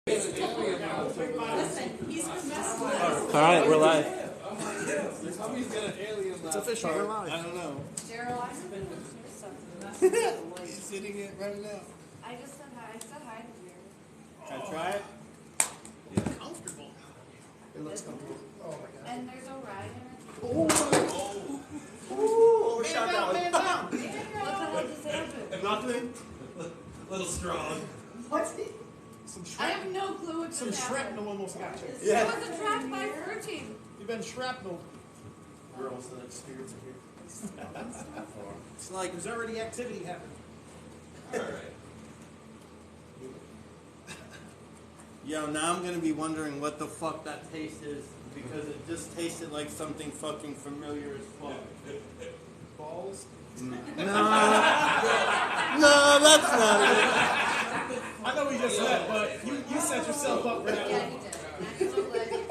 Listen, he's been messing with us. All right, we're live. It's official. We're live. I don't know. Gerald, I've been something. He's sitting it right now. I just said hi. I said hi to Jerry. Can I try it? It's comfortable. It looks comfortable. Oh my god. And there's a ride in it. Overshot that one. What the hell just happened? Nothing. A little strong. What's the? Some I shrapnel. have no clue what just Some happened. shrapnel almost got you. I was attacked by a routine. You've been shrapnel. We're almost the next spirits here. It's like there's already activity happening. Alright. Yo, now I'm gonna be wondering what the fuck that taste is because it just tasted like something fucking familiar as fuck. Balls. No, that's not it. I know we just met, but you set yourself up for that Yeah, one. he did. I'm so glad you did.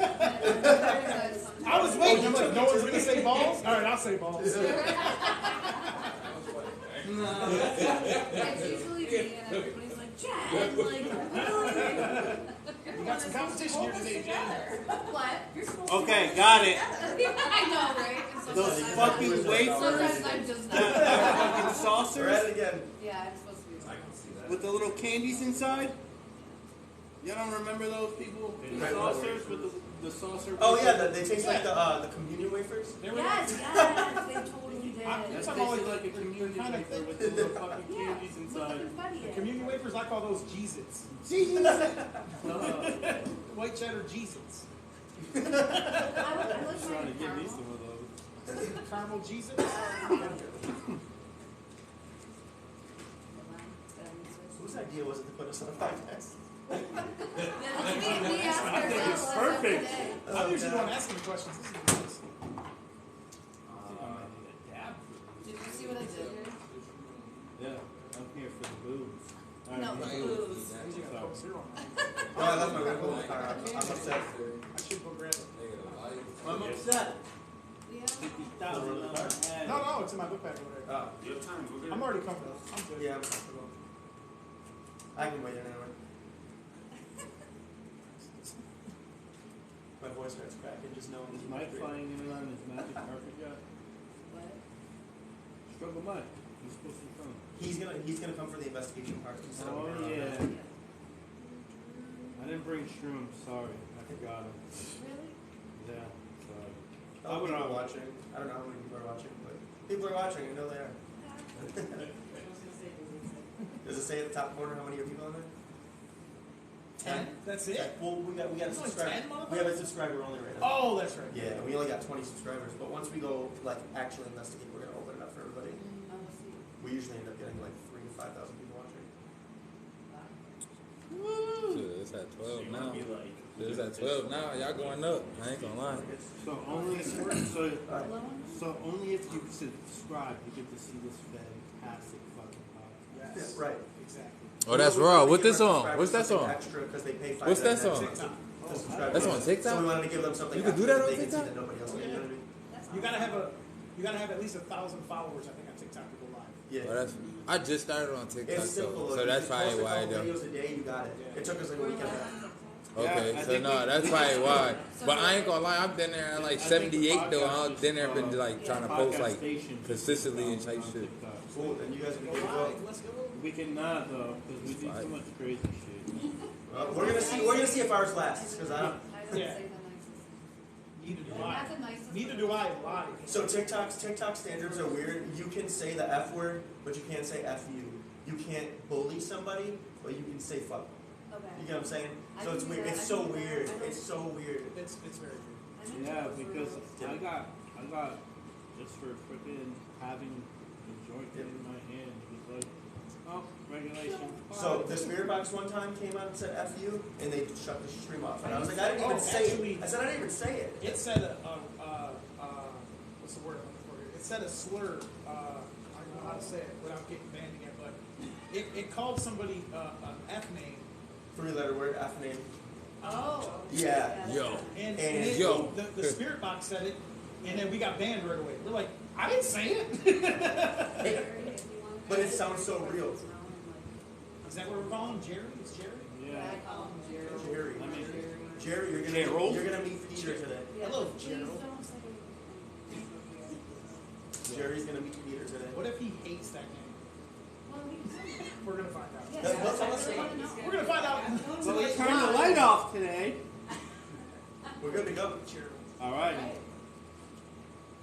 I was waiting. I'm like, no one's gonna say balls. All right, I'll say balls. It's usually me and everybody's like, Jen, like, You got some competition here today, Jen. what? You're supposed to Okay, got it. I know, right? And Those sometimes- fucking wafers, Sometimes I'm just that not. fucking Try saucers it again. Yeah, it's supposed to be. I can see that. with the little candies inside. Y'all don't remember those people? The saucers with the saucer. Oh yeah, they taste like the communion wafers. They were Yes, they totally did. That's That how tasted like like a communion kind of wafer with the little fucking Yeah, candies with inside. the confetti in it. communion wafers. I call those Jeez-Its. White cheddar Jeez-Its. I like Trying to get me caramel. some of those. Caramel Jeez-Its. Whose idea was it to put us on a podcast? Yeah, we ask I think it's ourselves perfect. every day. I'm usually the one asking the questions. This is nice. Did you see what I did here? Yeah, I'm here for the boobs. No, the booze. You got Coke Zero on. No, I left my Red Bull in the car. I'm upset. I should go grab it. I'm upset. Yeah. $50,000 No, it's in my book bag over there. You have time. We're I'm already comfortable. I'm good. Yeah, I'm comfortable. I can wait an hour. My voice starts cracking just knowing. Is Mike flying in on his magic carpet yet? What? Struggle Mike. He's supposed to come. He's gonna come for the investigation part instead of Oh me. yeah. I didn't bring shrooms. Sorry, I forgot them. Really? Yeah, sorry. Oh, people are watching. I don't know how many people are watching, but people are watching. I know they are. Does it say at the top corner how many are people on there? 10. That's it? Well, we got a There's only subscriber. 10 motherfuckers? We have a subscriber only right now. Oh, that's right. Yeah, we only got 20 subscribers, but once we go like actually investigate, we're gonna open it up for everybody. We usually end up getting like 3,000 to 5,000 people watching. Shit, it's at 12 now. Shit, it's at 12 now. Y'all going up. I ain't gonna lie. So only if you subscribe, you get to see this fantastic fucking podcast. Yes. Right. Exactly. Oh, that's raw. What this on? What's that song? Extra because they pay What's that $5.99 song? to subscribe. That's on So TikTok? we wanted to give them something. You can do extra that on they can see TikTok? that nobody else can. You know what I mean? You gotta have at least 1,000 followers, I think, on TikTok to go live. Yeah. Oh, that's, I just started on TikTok, It's simple. so If that's you probably post a why I couple don't. videos a day, you got it. It took us like a weekend. Okay, Yeah, I so think no, we- that's probably why. But I ain't gonna lie, I've been there at like I think the 78 though. podcast I've been there, is, been like trying to post like consistently and type shit. Cool. Then you guys can Go get it. live. Let's go. We cannot though, because we do too much crazy shit. We're gonna see. We're gonna see if ours lasts because I don't. I don't Yeah. say the nicest. Neither do I. Not the nicest. Neither do I live. So TikTok standards are weird. You can say the F word, but you can't say F you. You can't bully somebody, but you can say fuck. Okay. You get what I'm saying? I So it's can weird. do that. It's I so can do that. weird. I don't- It's so weird. It's very weird. I think Yeah, those were because real. I got just for freaking having the joint in my hand. It was like, oh, regulation. So the spirit box one time came out and said F you, and they shut the stream off. And I was like, I didn't even Oh, say actually- it. I said I didn't even say it. It said what's the word I'm looking for here? It said a slur. I don't know how to say it without getting banned again, but it called somebody an F name. 3-letter word, F name. Oh. Yeah. Yo. And And yo. the spirit box said it, and then we got banned right away. We're like, I didn't say it. But it sounds so real. Is that what we're calling him? Jerry? It's Jerry? Yeah. I call him Jerry. Jerry, you're Gerald? gonna meet Peter today. Yeah, Hello, please Gerald. don't say Jerry's gonna meet Peter today. What if he hates that name? Well, we can say that. We're gonna find out. Yes, That's I what's really on wanna know. We're gonna find out. So we turned the light off today. We're good to go. Gerald. All right. Right.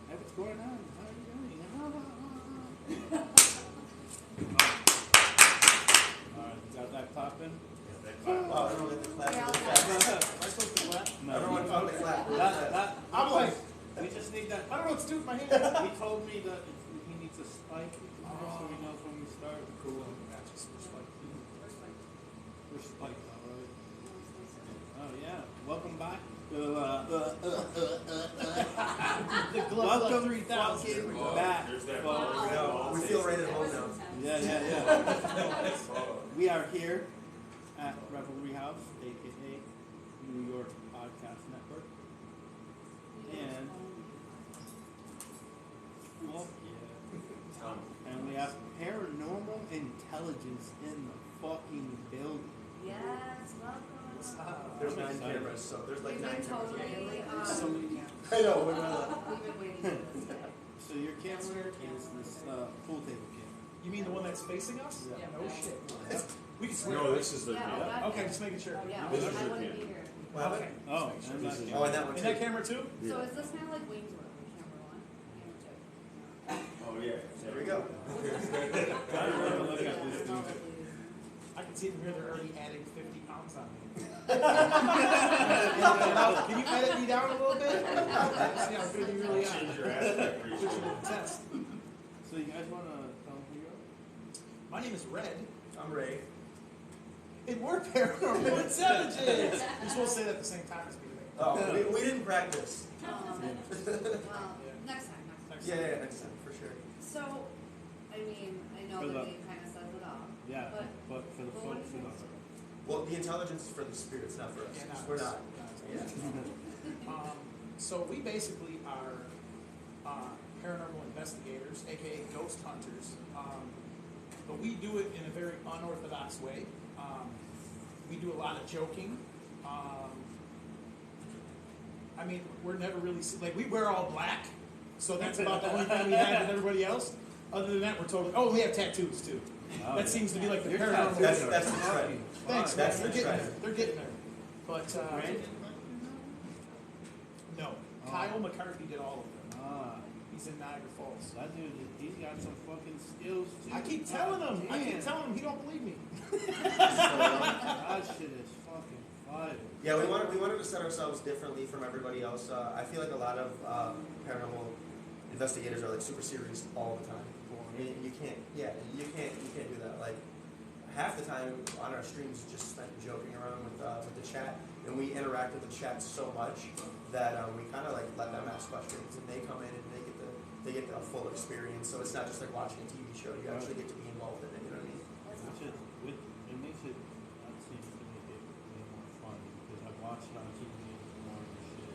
Hey, what's going on? How are you doing? All right, got that popping? Oh, everyone get the clap. Yeah, really I'll fast. Am I supposed to clap? Everyone talk the clap. really That, fast. that, I'm like, we just need that. I don't know what to do with my hand. He told me that he needs a spike so he knows when we start. Cool. Gotcha. Super spike. We're spiked already. Oh yeah, welcome back. The Glove Welcome 3000. fucking back. There we go. We feel right at home now. Yeah. We are here at Revelry House, aka New York Podcast Network. And well, yeah. And we have paranormal intelligence in the fucking building. Yes, welcome. There's I'm 9 excited. cameras, so there's like We've 9 been cameras. totally, So many cameras. I know. We're gonna. we've been waiting for this day. So your camera is this pool table camera. You mean the one that's facing us? Yeah. No shit. We can swear. No, this is the. Yeah, oh, that Okay, camera. just making sure. Oh, yeah, This is I your wouldn't camera. be here. What happened? Okay. Oh, Just and make that sure. Oh, and that one In too. that camera too? So is this kind of like Wayne's World, camera one, camera two? Oh, yeah. There we go. I remember looking at this dude. I can see from here they're already adding 50 pounds on me. Can you edit me down a little bit? See how good you really are. Change your aspect Put ratio. you to the test. So you guys want to tell them who you are? My name is Red, I'm Ray. and we're Paranormal Intelligence. You're supposed to say that at the same time as me. Oh, we didn't practice. Well, next time. Yeah, next time for sure. So, I mean, I know For the the- name kind of says it all. Yeah, But but for the but what folks do who you don't. think? Well, the intelligence is for the spirits, not for us. Yeah, not We're us. not. Yeah. So we basically are paranormal investigators, aka ghost hunters. But we do it in a very unorthodox way. We do a lot of joking. I mean, we're never really like we wear all black, so that's about the only thing we have with everybody else. Other than that, we're totally. Oh, we have tattoos too. Oh, That yeah. seems to be like the Your paranormal. That's the trend. Thanks, That's man. the They're getting trend. there. They're getting there. But no, Kyle McCarthy did all of them. He's in Niagara Falls. That dude, he's got some fucking skills too. I keep telling him. I keep Damn. telling him. He don't believe me. That shit is fucking fire. Yeah, we wanted to set ourselves differently from everybody else. I feel like a lot of paranormal investigators are like super serious all the time. You can't do that. Like half the time on our streams, just spent joking around with the chat, and we interact with the chat so much that we kind of like let them ask questions, and they come in and they get a full experience. So it's not just like watching a TV show; you actually get to be involved in it. You know what I mean? It makes it, that seems to make it way more fun because I've watched it on TV more and shit.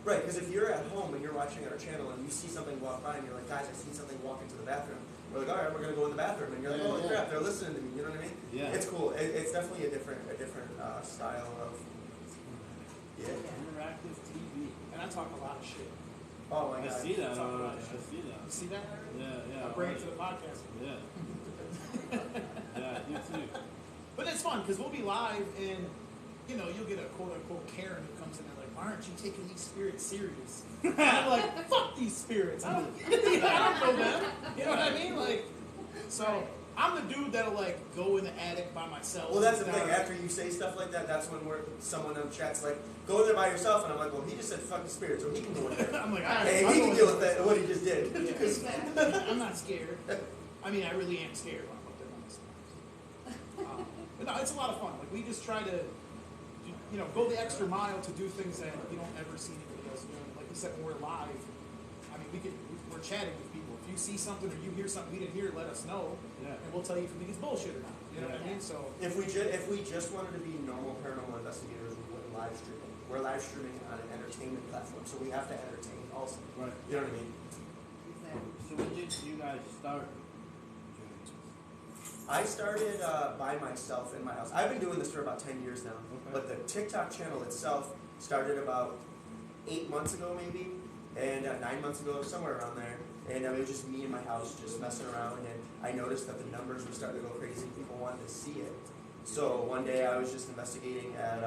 Right, because if you're at home and you're watching our channel and you see something walk by and you're like, guys, I seen something walk into the bathroom. We're like, all right, we're gonna go in the bathroom, and you're like, holy crap, they're listening to me. You know what I mean? Yeah. It's cool. It's definitely a different style of. Yeah. Interactive TV. And I talk a lot of shit. Oh my I god. see that. Talk about I it. see that. You see that? Yeah. I bring it to the podcast. Yeah. Yeah, you too. But it's fun because we'll be live and you'll get a quote unquote Karen who comes in and like, why aren't you taking these spirits serious? And I'm like, fuck these spirits. I don't know them. You know what I mean? Like, so I'm the dude that'll like go in the attic by myself. Well, that's the sit thing. down. After you say stuff like that, that's when someone in the chat's like, go in there by yourself, and I'm like, well, he just said fuck the spirit, so he can go in there. I'm like, all right, Hey, I'll he go can in deal there. with that. What he just did. Yeah. Exactly. I'm not scared. I mean, I really am scared when I'm up there by myself. But no, it's a lot of fun. Like we just try to, go the extra mile to do things that you don't ever see anybody else doing. Like you said, when we're live, I mean, we're chatting with people. If you see something or you hear something we didn't hear, let us know, Yeah. and we'll tell you if you think it's bullshit or not. You know what I mean? So If we just wanted to be normal paranormal investigators, we wouldn't live stream it. We're live streaming on an entertainment platform, so we have to entertain also. Right. You know what I mean? Exactly. So when did you guys start doing this? I started by myself in my house. I've been doing this for about 10 years now. Okay. But the TikTok channel itself started about 8 months ago, maybe, and 9 months ago, somewhere around there. And it was just me in my house, just messing around. And I noticed that the numbers were starting to go crazy. People wanted to see it. So one day I was just investigating at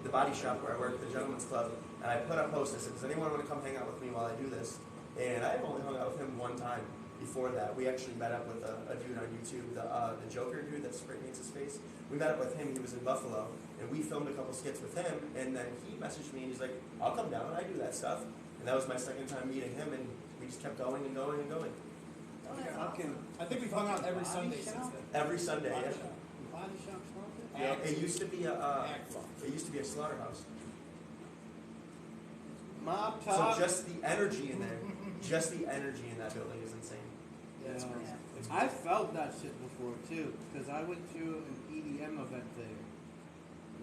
the body shop where I work, the Gentleman's Club, and I put up posts. I said, "Does anyone want to come hang out with me while I do this?" And I've only hung out with him one time. Before that, we actually met up with a dude on YouTube, the Joker dude that spray paints his face. We met up with him. He was in Buffalo, and we filmed a couple skits with him. And then he messaged me, and he's like, "I'll come down. I do that stuff." And that was my second time meeting him, and we just kept going and going and going. Oh, that's awesome. I think we've hung out every Sunday since then. Every Sunday, Body yeah. shop. Body shop smoking? Yeah, it used to be a slaughterhouse. Mob So top. just the energy in there, just the energy in that building is insane. Yeah, it's Yeah. crazy. Yeah. It's I crazy. felt that shit before too, because I went to an EDM event there.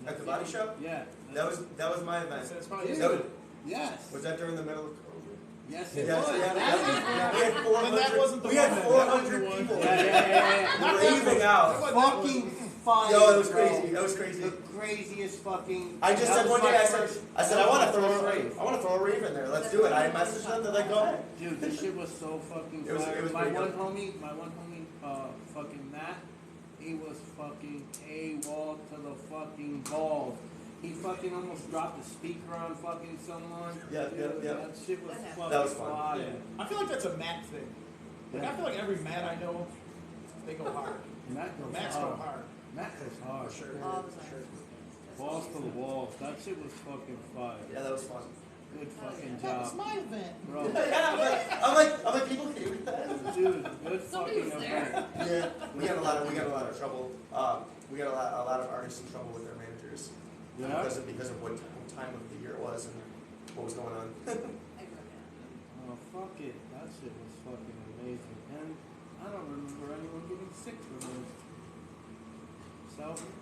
And At the that's- body shop? Yeah. That was my event. So it's probably Dude. That was, Yes. was that during the middle of COVID? Yes, it Yes, was. yeah, That is yeah. We where- had 400. that wasn't the we had one then. 400 That wasn't the people. Yeah, yeah. Not that raving one. out. That wasn't that Fucking one. fire. Yo, it was bro. crazy. That was crazy. The craziest fucking. I just that said was one day, my I said, first- I that want was to throw my a first rave. I want to throw a rave in there. Let's do it. I messaged them. They're like, go ahead. Dude, this shit was so fucking It was- fire. it was my pretty one dope. homie, fucking Matt, he was fucking AWOL to the fucking balls. He fucking almost dropped the speaker on fucking someone. Yeah, Dude, yeah, yeah. That shit was That happened. fucking That was fun. fire. Yeah. I feel like that's a Matt thing. Like, I feel like every Matt I know, they go hard. Matt goes Matt's hard. go hard. Matt goes hard. For sure. All the For time. sure. That's Balls to awesome. the walls. That shit was fucking fire. Yeah, that was fun. Good fucking That was job, my event. bro. Yeah, I'm like, people came with that. Dude, good Somebody fucking was there. event. Yeah, we got a lot of trouble. We got a lot of artists in trouble with their managers Yeah. because of what time of the year it was and what was going on. I grew up Oh, fuck it. That shit was fucking amazing. And I don't remember anyone getting sick from it. So, in.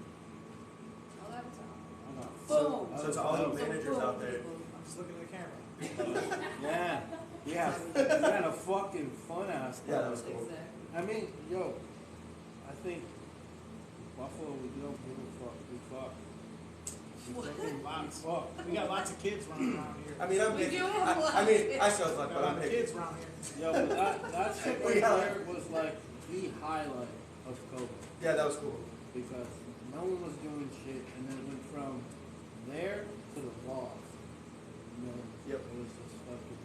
Oh, that was awesome. I got Boom. that So was to all you dope. managers out there, I'm just looking at the camera. Yeah. Yeah. We had a fucking fun ass. yeah, that was cool. Exactly. I mean, yo, I think Buffalo, we don't give a fuck. We fuck. We fucking Lots. fuck. We got lots of kids running around here. I mean, I'm We big. do have a lot I mean, of I still We fuck, got a but lot I'm of big. kids around here. Yo, but that shit right Yeah. there was like the highlight of COVID. Yeah, that was cool. Because no one was doing shit, and then it went from there to the loft. You know, Yep. it was just fucking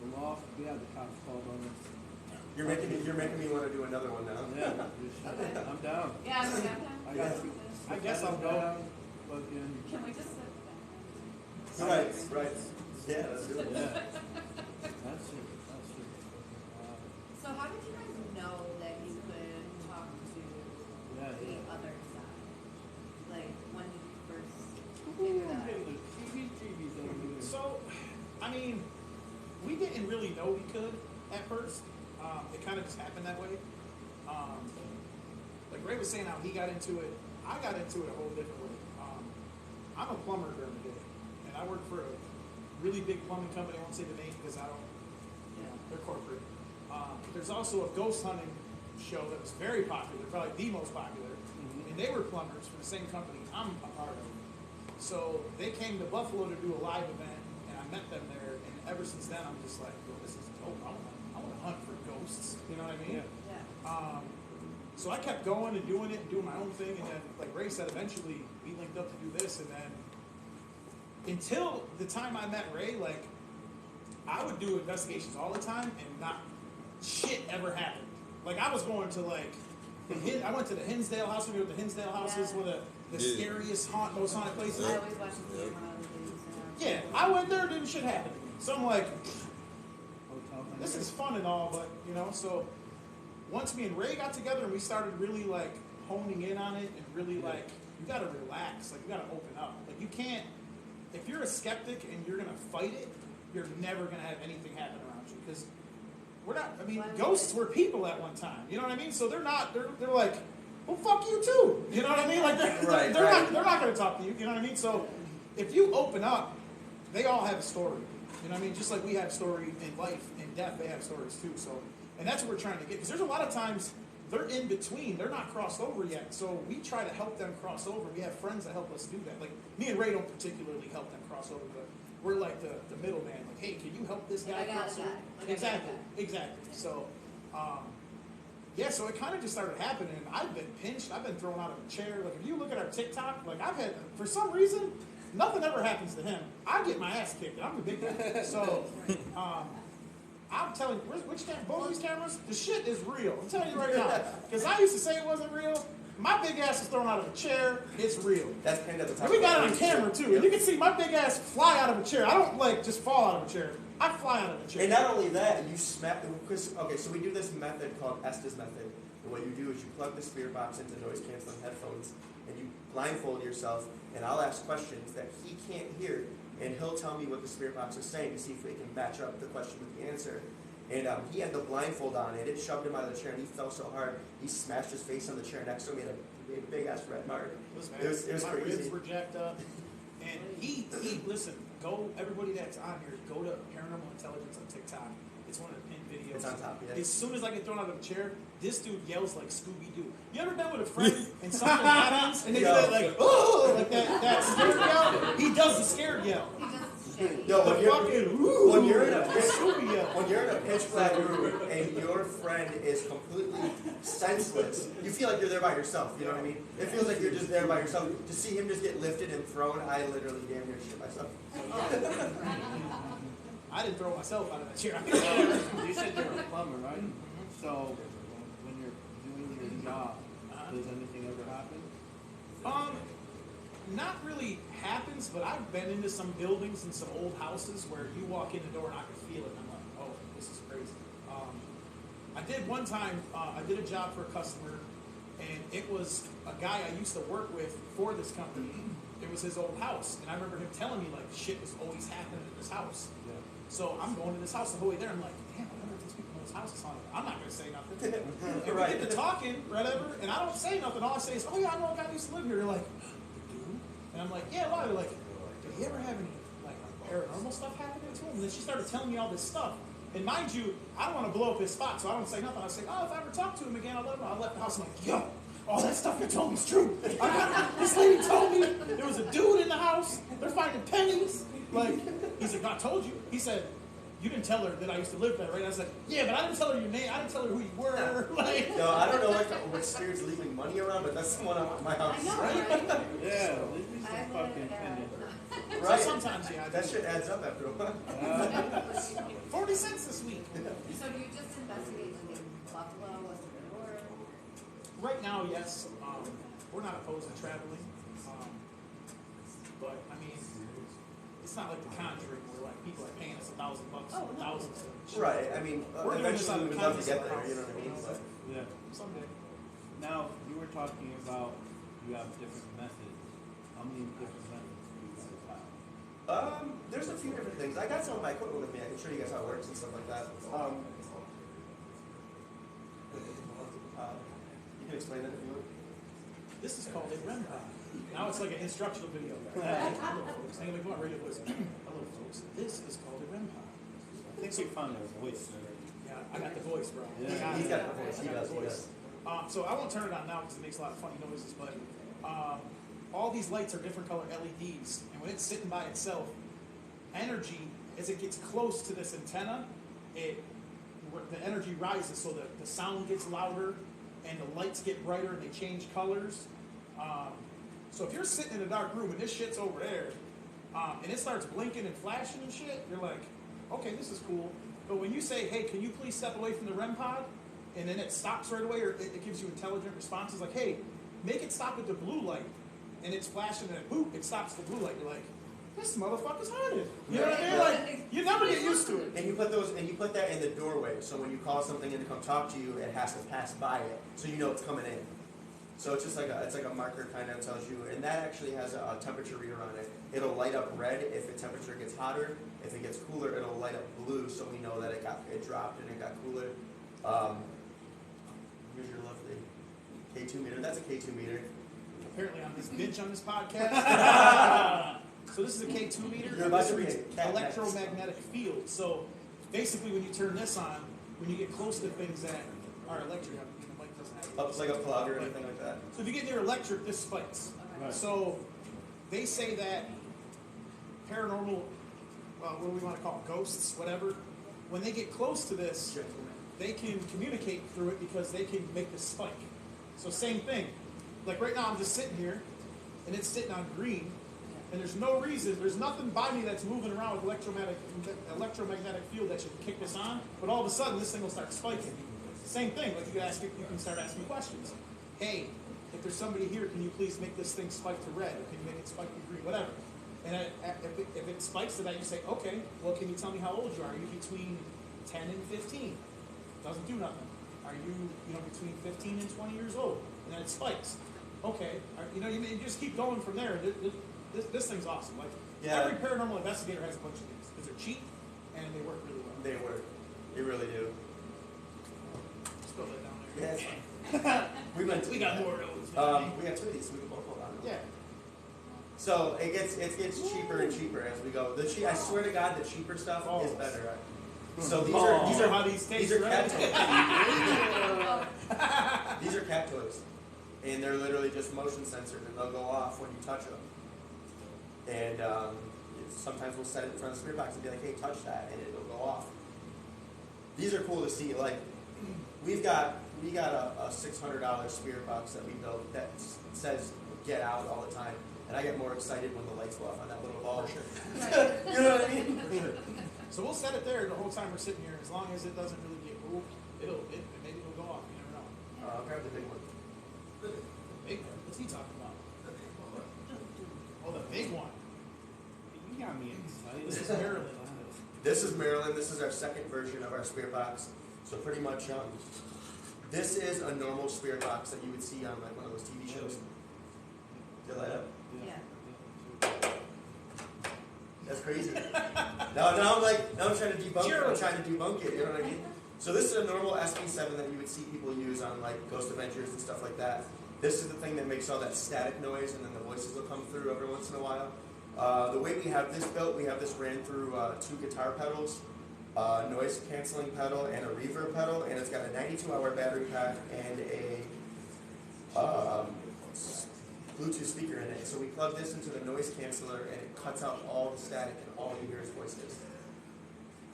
the loft. We had the cops called on us. You're making me want to do another one now. Yeah, I'm down. Yeah, I'm down. I got you. I guess I'll go. down. Fucking Can we just sit Right, right. Yeah, let's do it. yeah. That shit was fucking wild. So how did you guys know that you could talk to Yeah, the yeah. other side? Like, when did you first Ooh, figure I'm that out? getting the TVs over here. So, I mean, we didn't really know we could at first. It kind of just happened that way. Like Ray was saying how he got into it, I got into it a whole different way. I'm a plumber during the day, and I work for a really big plumbing company. I won't say the name because I don't, they're corporate. There's also a ghost hunting show that was very popular, probably the most popular, and they were plumbers from the same company I'm a part of. So they came to Buffalo to do a live event, and I met them there. And ever since then, I'm just like, yo, this is dope. I want to hunt for ghosts. You know what I mean? Yeah. Yeah. So I kept going and doing it and doing my own thing. And then, like Ray said, eventually we linked up to do this. And then until the time I met Ray, like I would do investigations all the time, and not shit ever happened. Like I was going to like I went to the Hinsdale house. We were at the Hinsdale houses, Yeah. one of the Yeah. scariest most haunted places. I always watch the video when I was Yeah, I went there, didn't shit happen to me. So I'm like, Hotel thing. this is fun and all, but you know, so once me and Ray got together and we started really like honing in on it and really like, you gotta relax, like you gotta open up. Like you can't, if you're a skeptic and you're gonna fight it, you're never gonna have anything happen around you. Because we're not, I mean, ghosts were people at one time, you know what I mean? So they're like, well, fuck you too. You know what I mean? Like Right, they're right. not gonna talk to you, you know what I mean? So if you open up, they all have a story. You know what I mean? Just like we have story in life, in death, they have stories too. So, and that's what we're trying to get. Because there's a lot of times they're in between. They're not crossed over yet. So we try to help them cross over. We have friends that help us do that. Like me and Ray don't particularly help them cross over, but we're like the middleman. Like, hey, can you help this guy Like I got cross a over? guy. Like I got a Exactly, guy. exactly. So, yeah, so it kind of just started happening. I've been pinched. I've been thrown out of a chair. Like, if you look at our TikTok, like, I've had, for some reason, nothing ever happens to him. I get my ass kicked, and I'm a big guy. So, I'm telling you, both these cameras, the shit is real. I'm telling you right now. Because I used to say it wasn't real. My big ass is thrown out of a chair. It's real. That's pinned at the top. And we got it on camera, too. Yep. And you can see my big ass fly out of a chair. I don't, like, just fall out of a chair. I fly out of a chair. And not only that, you smack. Okay, so we do this method called Estes method. And what you do is you plug the spirit box into noise canceling headphones, and you blindfold yourself. And I'll ask questions that he can't hear, and he'll tell me what the spirit box is saying to see if we can match up the question with the answer. And he had the blindfold on, and it shoved him out of the chair, and he fell so hard he smashed his face on the chair next to him. He had a big ass red mark. It was My crazy. ribs were jacked up. And he listen, everybody that's on here, go to Paranormal Intelligence on TikTok. It's one of the pinned videos. It's on top, yeah. As soon as I get thrown out of a chair, this dude yells like Scooby-Doo. You ever been with a friend and something happens and they do that like, oh, like that scared yell? He does the scared yell. He just shake. Yo, The when you're in a Scooby yell. When you're in a pitch black room and your friend is completely senseless, you feel like you're there by yourself. You know what I mean? It feels like you're just there by yourself. To see him just get lifted and thrown, I literally damn near shit myself. I didn't throw myself out of that chair. You said you're a plumber, right? So when you're doing your job, does anything ever happen? Not really happens, but I've been into some buildings and some old houses where you walk in the door and I can feel it. And I'm like, oh, this is crazy. I did one time, I did a job for a customer, and it was a guy I used to work with for this company. It was his old house, and I remember him telling me, like, shit was always happening in this house. Yeah. So I'm going to this house the whole way there. I'm like, damn, I wonder if these people in this house is haunted. I'm not going to say nothing. And we Right. get to talking, whatever, and I don't say nothing. All I say is, oh, yeah, I know a guy who used to live here. They're like, dude? And I'm like, yeah, why? They're like, did he ever have any, like, paranormal stuff happening to him? And then she started telling me all this stuff. And mind you, I don't want to blow up his spot, so I don't say nothing. I say, oh, if I ever talk to him again, I'll let him know. I left the house. I'm like, yo, all that stuff you told me is true. This lady told me there was a dude in the house. They're finding pennies. Like, he's like, I told you. He said, you didn't tell her that I used to live there, right? I was like, yeah, but I didn't tell her your name. I didn't tell her who you were. Like, No, I don't know what spirit's leaving money around, but that's the one on my house. I know, Right? right? Yeah, leave me some I've fucking had pendant. so Right? sometimes, yeah. I That do. shit adds up after a while. 40 cents this week. So do you just investigate like in Buffalo, what's the word? Right now, yes. We're not opposed to traveling. But, I mean, it's not like The Conjuring where, like, people are paying us $1,000 or thousands of shit. Right. I mean, We're doing this out eventually we of would love to kindness get of there. our You know what I mean? house. But Yeah. Someday. Now, you were talking about you have different methods. How many different methods do you guys have? there's a few different things. I got some of my equipment with me. I can show you guys how it works and stuff like that. You can explain that if you want. This is called a REM pod. Now it's like an instructional video. Hello, folks. Hang on, come on, radio voice. Hello, folks. This is called a REM pod. I think we found a voice already. Yeah, I got the voice, bro. Yeah. He's got the voice. He I got does. the He voice. does. So I won't turn it on now because it makes a lot of funny noises, but all these lights are different color LEDs, and when it's sitting by itself, energy, as it gets close to this antenna, the energy rises, so the sound gets louder, and the lights get brighter, and they change colors. So if you're sitting in a dark room and this shit's over there, and it starts blinking and flashing and shit, you're like, okay, this is cool. But when you say, hey, can you please step away from the REM pod? And then it stops right away, or it gives you intelligent responses like, hey, make it stop at the blue light. And it's flashing, and boop, it stops the blue light. You're like, this motherfucker's haunted. You know what I mean? Like, you never get used to it. And you put that in the doorway, so when you call something in to come talk to you, it has to pass by it, so you know it's coming in. So it's just like a marker kind of tells you, and that actually has a temperature reader on it. It'll light up red if the temperature gets hotter. If it gets cooler, it'll light up blue, so we know that it dropped and it got cooler. Here's your lovely K2 meter. That's a K2 meter. Apparently I'm this bitch on this podcast. So this is a K2 meter. You're about This to reads get cat electromagnetic field. So basically when you turn this on, when you get close to things that are electric, I mean, the mic doesn't like a plug or anything like that. So if you get near electric, this spikes. Okay. Right. So they say that paranormal, what do we want to call it, ghosts, whatever, when they get close to this, they can communicate through it because they can make this spike. So same thing. Like right now I'm just sitting here and it's sitting on green and there's no reason, there's nothing by me that's moving around with electromagnetic field that should kick this on, but all of a sudden this thing will start spiking. Same thing, like you can start asking questions. Hey, if there's somebody here, can you please make this thing spike to red? Or can you make it spike to green? Whatever. And if it spikes to that, you say, okay, well, can you tell me how old you are? Are you between 10 and 15? Doesn't do nothing. Are you between 15 and 20 years old? And then it spikes. Okay. You just keep going from there. This thing's awesome. Like, every paranormal investigator has a bunch of these because they're cheap and they work really well. They work. They really do. Spill that down there. Yeah, it's fine. We got more of those. We got two of these, so we can both hold on. Yeah. So it gets cheaper and cheaper as we go. I swear to God, the cheaper stuff is better. So these are how these taste. these are cat right? toys. These are cat toys, and they're literally just motion censored, and they'll go off when you touch them. And sometimes we'll set it in front of the spirit box and be like, "Hey, touch that," and it'll go off. These are cool to see. Like we got a $600 spirit box that we built that says "Get out" all the time. And I get more excited when the lights go off on that little ball. For sure. You know what I mean? For sure. So we'll set it there the whole time we're sitting here. As long as it doesn't really get moved, maybe it'll go off. You never know. I'll grab the big one. Big one? What's he talking about? Oh, the big one. You got me excited. This is Maryland. This is Maryland. This is our second version of our spirit box. So pretty much, this is a normal spirit box that you would see on like one of those TV shows. Did it light up? Yeah. That's crazy. now I'm trying to debunk it. I'm trying to debunk it. You know what I mean? So this is a normal SP7 that you would see people use on like Ghost Adventures and stuff like that. This is the thing that makes all that static noise, and then the voices will come through every once in a while. The way we have this built, we have this ran through 2 guitar pedals, noise canceling pedal, and a reverb pedal, and it's got a 92-hour battery pack and a Bluetooth speaker in it. So we plug this into the noise canceller and it cuts out all the static and all you hear is voices.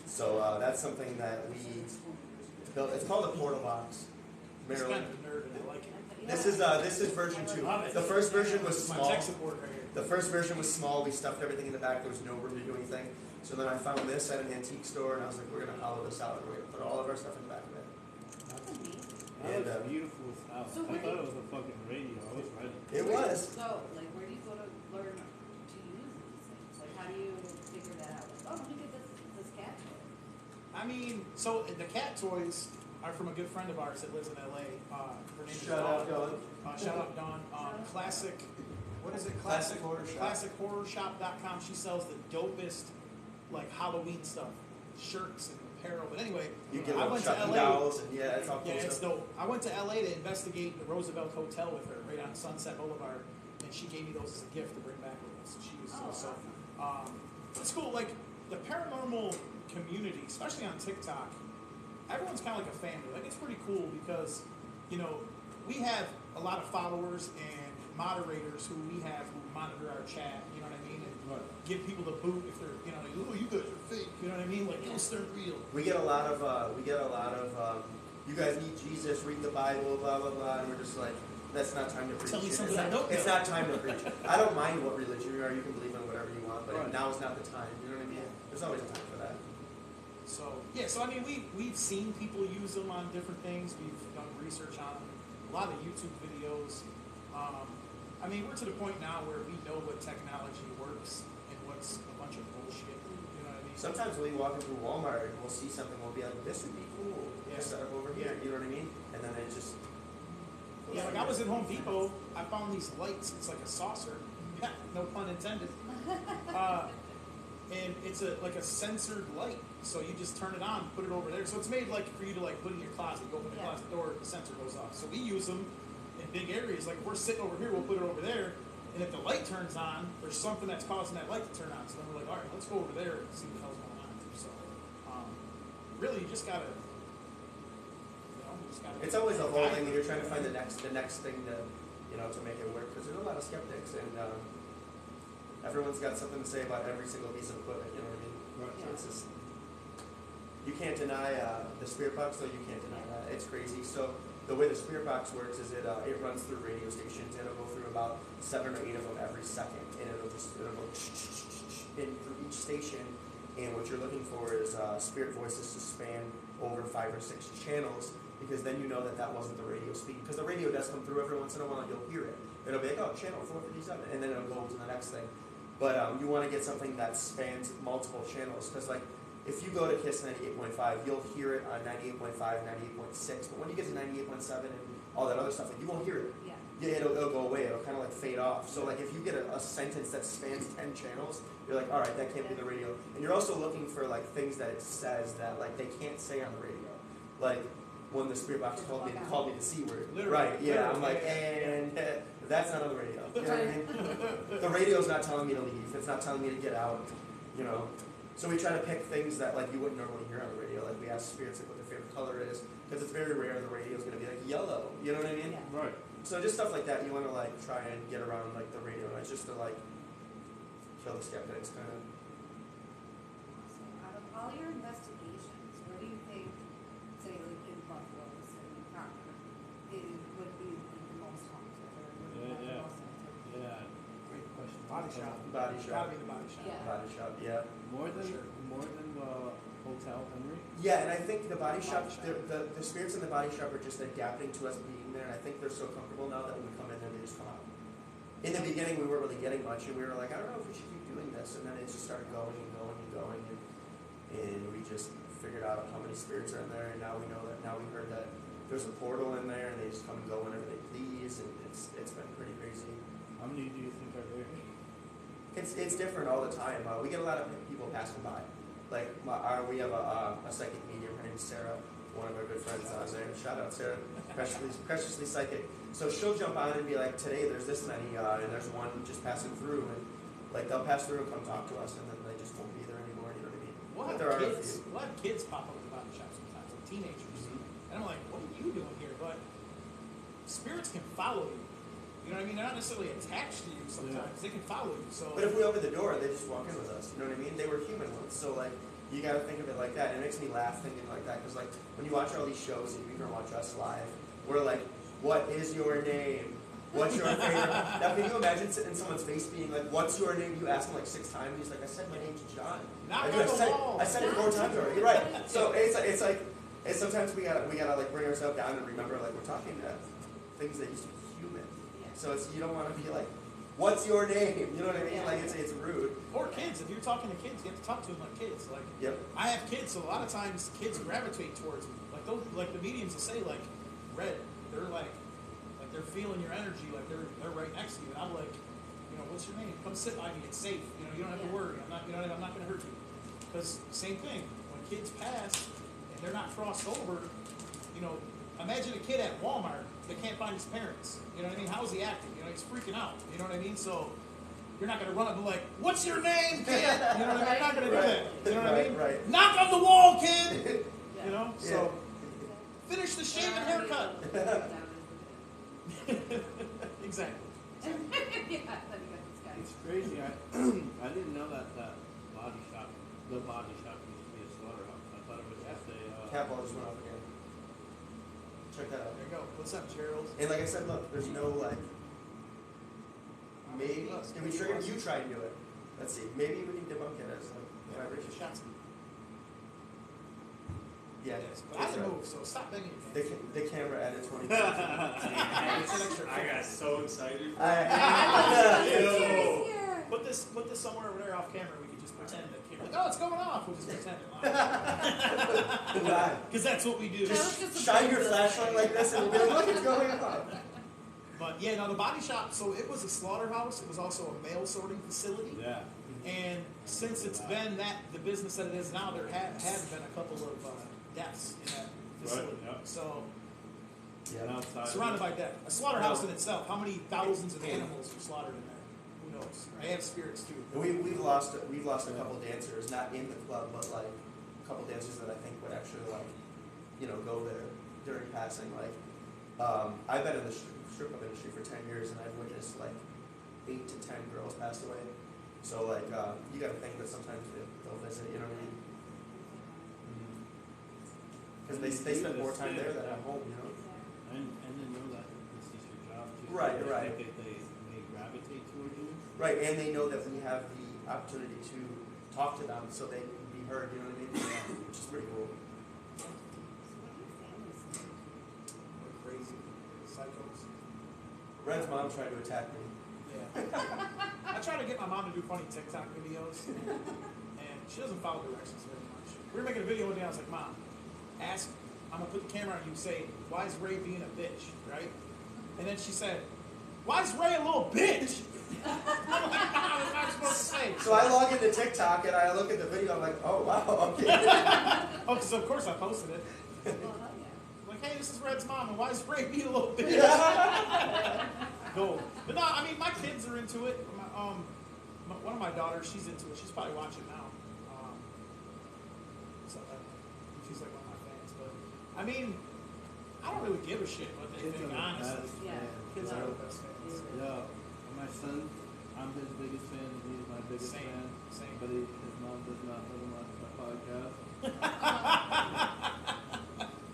So that's something that we built. It's called a portal box. It's kind Maryland. of a nerd, and I like it. This is version 2. The first version was My small. tech support right here. The first version was small. We stuffed everything in the back. There was no room to do anything. So then I found this at an antique store, and I was like, we're gonna hollow this out and we're gonna put all of our stuff in the back of it. That's neat. That was beautiful as hell. So I where thought do it was a fucking radio. I was right. It was. So, like, where do you go to learn to use these things? Like, how do you figure that out? Like, oh, look at this cat toy. I mean, so the cat toys are from a good friend of ours that lives in LA. Her name is Shout out, Dawn. Dawn. Shout out Dawn. Classic. What is it? Classic Horror Shop. ClassicHorrorShop.com. She sells the dopest, like Halloween stuff, shirts and apparel. But anyway, You get I little went to Chucky LA. dolls, and yeah, it's all cool Yeah, it's stuff. dope. I went to LA to investigate the Roosevelt Hotel with her, right on Sunset Boulevard, and she gave me those as a gift to bring back with us. She was so. It's cool. Like the paranormal community, especially on TikTok, everyone's kind of like a family. Like it's pretty cool because, we have a lot of followers and moderators who we have who monitor our chat. You know what I mean? And give people the boot if they're, like, oh, you guys are fake. You know what I mean? Like, yes, they're real. We get a lot of, you guys need Jesus, read the Bible, blah, blah, blah, and we're just like, that's not time to preach. Tell me It's something not- I don't It's know. not time to preach. I don't mind what religion you are, you can believe in whatever you want, but Right. now is not the time, you know what I mean? There's always a time for that. So I mean, we've seen people use them on different things. We've done research on them, a lot of YouTube videos. I mean, we're to the point now where we know what technology works and what's a bunch of bullshit. You know what I mean? Sometimes we'll be walking through Walmart and we'll see something, we'll be like, this would be cool. Yeah. Just set up over here, you know what I mean? And then it just. Yeah, like I was at Home Depot, I found these lights. It's like a saucer. No pun intended. And it's like a censored light. So you just turn it on, put it over there. So it's made like for you to like put in your closet. You open the Yeah. closet door, the sensor goes off. So we use them in big areas. Like if we're sitting over here, we'll put it over there. And if the light turns on, there's something that's causing that light to turn on. So then we're like, all right, let's go over there and see what the hell's going on. So really, you just gotta, just gotta. It's always a whole thing, and you're trying to find the next thing to, to make it work. Because there's a lot of skeptics, and everyone's got something to say about every single piece of equipment. You know what I mean? Right. So it's just you can't deny the spirit box, though. You can't deny that. It's crazy. So the way the spirit box works is it runs through radio stations, and it'll go through about 7 or 8 of them every second, and it'll go in through each station. And what you're looking for is spirit voices to span over 5 or 6 channels, because then you know that wasn't the radio speaking. Because the radio does come through every once in a while, and you'll hear it. It'll be like, oh, channel 457, and then it'll go to the next thing. But you want to get something that spans multiple channels, because like if you go to KISS 98.5, you'll hear it on 98.5, 98.6. But when you get to 98.7 and all that other stuff, like, you won't hear it. Yeah, it'll go away. It'll kind of like fade off. So like if you get a sentence that spans 10 channels, you're like, all right, that can't be the radio. And you're also looking for like things that it says that like they can't say on the radio. Like when the spirit box called me the C word. Literally, right? Yeah. literally, I'm like, yeah. and that's not on the radio. You know what I mean? The radio's not telling me to leave. It's not telling me to get out. You know. So we try to pick things that like you wouldn't normally hear on the radio. Like we ask spirits like what their favorite color is, because it's very rare the radio is going to be like yellow. You know what I mean? Yeah. Right. So just stuff like that, you want to like try and get around like the radio, and it's just to like kill the skeptics, kind of. So out of all your investigations, what do you think, say like in Buffalo, say in Proctor, would be the most haunted, or would be the Yeah. most haunted? Yeah. Great question. Body shop. Body Gotta shop. be the body shop. Yeah. Body shop, yeah. More than Sure. the hotel, Henry. Yeah, and I think the body shop, Body shop. the spirits in the body shop are just adapting to us being there, and I think they're so comfortable now that when we come in there, they just come out. In the beginning, we weren't really getting much, and we were like, I don't know if we should keep doing this, and then it just started going and going and going, and we just figured out how many spirits are in there, and now we know that, now we heard that there's a portal in there, and they just come and go whenever they please, and it's been pretty crazy. How many do you think are there? It's different all the time. We get a lot of people passing by. Like we have a psychic medium. Her name's Sarah, one of our good friends on there. Shout out Sarah, preciously psychic. So she'll jump on and be like, today there's this many, and there's one just passing through, and like they'll pass through and come talk to us, and then they just won't be there anymore. You know what I mean? We'll But have there are a kids. few. We'll have kids pop up at the body shop sometimes, like teenagers, and I'm like, what are you doing here? But spirits can follow you. You know what I mean? They're not necessarily attached to you sometimes. They can follow you. So. But if we open the door, they just walk in with us. You know what I mean? They were human once, so like you got to think of it like that. And it makes me laugh thinking like that, because like when you watch all these shows and you even watch us live, we're like, what is your name? What's your favorite? Now, can you imagine sitting in someone's face being like, what's your name? You ask him like 6 times. He's like, I said my name's John. Knock I on the wall. I said it 4 times already. You're right. So it's like sometimes we gotta like bring ourselves down and remember like we're talking to things that used to be human. So it's, you don't want to be like, what's your name? You know what I mean? Like it's rude. Or kids. If you're talking to kids, you have to talk to them like kids. Like Yep. I have kids, so a lot of times kids gravitate towards me. Like those, like the mediums will say like, red. They're like they're feeling your energy. Like they're right next to you. And I'm like, what's your name? Come sit by me. It's safe. You don't have to worry. I'm not. I'm not going to hurt you. Because same thing. When kids pass and they're not crossed over, imagine a kid at Walmart that can't find his parents. You know what I mean? How is he acting? He's freaking out. You know what I mean? So you're not going to run up and be like, what's your name, kid? You know what I mean? You're not going to do that. You know what I mean? Right. Knock on the wall, kid! Yeah. So finish the shave and haircut. Exactly. Yeah, then you got this guy. It's crazy. I didn't know that the body shop used to be a slaughterhouse. I thought it was just a. Cat ball just went off again. Check that out. There you go. What's up, Gerald? And like I said, look, there's no like. Maybe can we trigger? You try and do it. Let's see. Maybe we can debunk it as like vibration. Shots. Yeah. But I have to move, so stop banging your hands. The camera added 20. It's an extra. I got so excited. Cheers here. Put this somewhere over there off camera. We can just pretend that camera. Like, oh, it's going off. We'll just pretend it. Because that's what we do. That was just a Shine your bit- flashlight like this and be like, look, it's going on. But yeah, no, the body shop. So it was a slaughterhouse. It was also a mail sorting facility. Yeah. And since it's been the business that it is now, there have been a couple of deaths in that facility. Right, yeah. So And outside. surrounded by death. A slaughterhouse in itself. How many thousands of animals are slaughtered in there? Who knows? They have spirits too. We've lost a couple dancers, not in the club, but like a couple dancers that I think would actually like, go there. during passing. Like, I've been in the strip club industry for 10 years, and I've witnessed like 8 to 10 girls pass away. So like, you got to think that sometimes they'll visit. You know what I mean? Because they spend more time there than at home. You know. And they know that this is your job too. Right, So right. They gravitate towards you. Right, and they know that we have the opportunity to talk to them, so they can be heard. You know what I mean? Which is pretty cool. We're crazy. Psychos. Red's mom tried to attack me. Yeah. I try to get my mom to do funny TikTok videos, and she doesn't follow directions very much. We were making a video one day, I was like, Mom, I'm gonna put the camera on you and say, why is Ray being a bitch, right? And then she said, why is Ray a little bitch? I'm like, Mom, what am I supposed to say? So I log into TikTok and I look at the video, I'm like, oh wow, okay. Oh, because of course I posted it. Well, hell yeah. I'm like, hey, this is Red's mom, and why is Ray being a little bitch? Gold. But no, I mean, my kids are into it. One of my daughters, she's into it. She's probably watching now. So she's like one of my fans. But I mean, I don't really give a shit what they Kids think, are the honestly. best. Yeah. Kids are the best fans. Yeah. My son, I'm his biggest fan, and he's my biggest Same, fan. same. But his mom does not let him watch my podcast.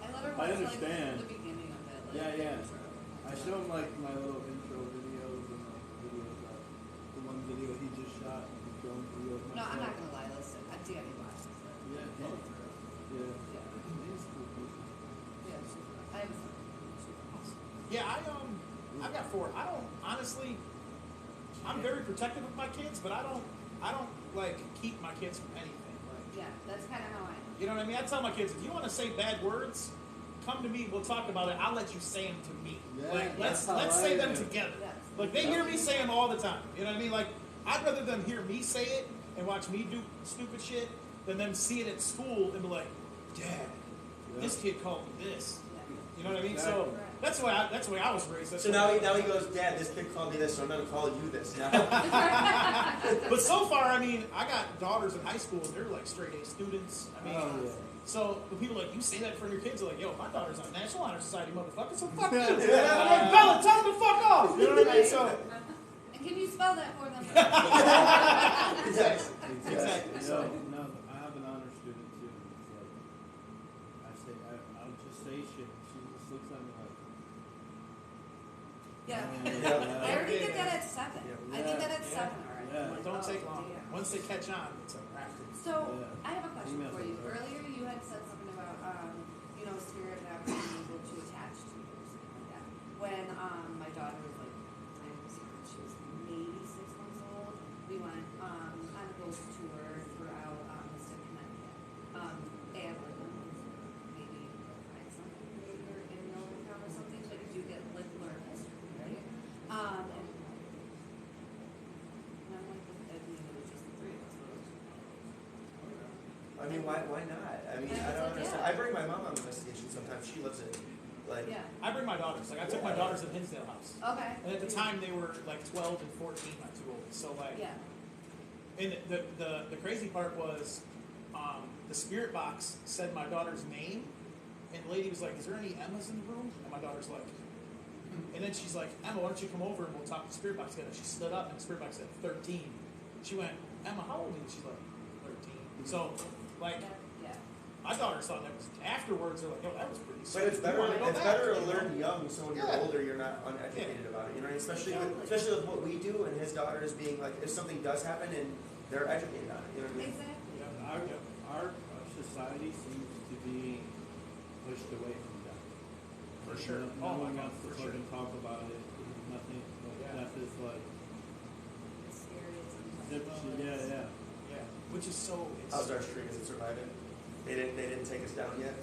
I let her I watch understand. like the beginning of it. Like, Yeah, yeah. intro. I show him like my little intro videos and like videos that the one video he just shot, the drone video of No, I'm myself. not gonna lie. Listen, Danny watches it. Yeah, Yeah. yeah. Yeah. He's cool, cool. Yeah, I have a son. Super awesome. Yeah, I've got 4. I don't honestly. I'm very protective of my kids, but I don't like keep my kids from anything. Like, Yeah, that's kind of how I am. you know what I mean? I tell my kids, if you want to say bad words, come to me. We'll talk about it. I'll let you say them to me. Yeah, Like that's let's how say I them am. together. Yes. Like they hear me say them all the time. You know what I mean? Like I'd rather them hear me say it and watch me do stupid shit than them see it at school and be like, Dad, this kid called me this. Yeah. You know what I mean? So Right. that's the way I was raised. That's So the now way- he goes, Dad, this kid called me this, so I'm gonna call you this now. But so far, I mean, I got daughters in high school, and they're like straight A students. I mean, Oh, yeah. so when people are like, you say that for your kids, they're like, yo, my daughter's on National Honor Society, motherfucker, so fuck you. I'm like, Bella, tell them to fuck off. You know what I mean? So, And can you spell that for them? exactly. So, So, no, I have an honor student too. It's like, I'll just say shit. She just looks at me like, Yeah. yeah. I already did that at 7. I did that at 7 already. Yeah. I'm like, don't oh, take long. damn. Once they catch on, it's a wrap. So, Yeah. I have a question Emails for you. are Earlier, you had said something about, spirit not being able to attach to you or something like that. When my daughter was like, she was maybe 6 months old, we went on a ghost tour throughout Mystic, Connecticut. And maybe find something maybe you're in Milltown or something, but you do get like learn history, right? And I'm like, I mean, it was just the 3 of us. I mean, why not? I mean, I don't understand. I bring my mom on investigation sometimes. She loves it. Like, Yeah. I bring my daughters. Like, I took my daughters to Hinsdale House. Okay. And at the time, they were like 12 and 14, my 2 oldest. So, like, Yeah. and the crazy part was, the spirit box said my daughter's name, and the lady was like, "Is there any Emmas in the room?" And my daughter's like, and then she's like, "Emma, why don't you come over and we'll talk to the spirit box together?" She stood up, and the spirit box said 13. She went, "Emma, how old are you?" She's like, 13. So, like, Yeah. my daughters thought that was afterwards. They're like, "Yo, that was pretty sweet." but it's We better. wanna go It's back, better to you know? learn young, so when you're Yeah. older, you're not uneducated about it. You know, what I mean? especially Totally. with what we do, and his daughters being like, if something does happen, and they're educated on it. You know what I mean? Exactly. our society seems to be pushed away from death. For sure. No Oh my one God, wants to for sure. fucking talk about it. There's nothing. Like, Yeah. death is like, It's scary. yeah. Yeah, which is so. How's our streak? Is it surviving? They didn't take us down yet.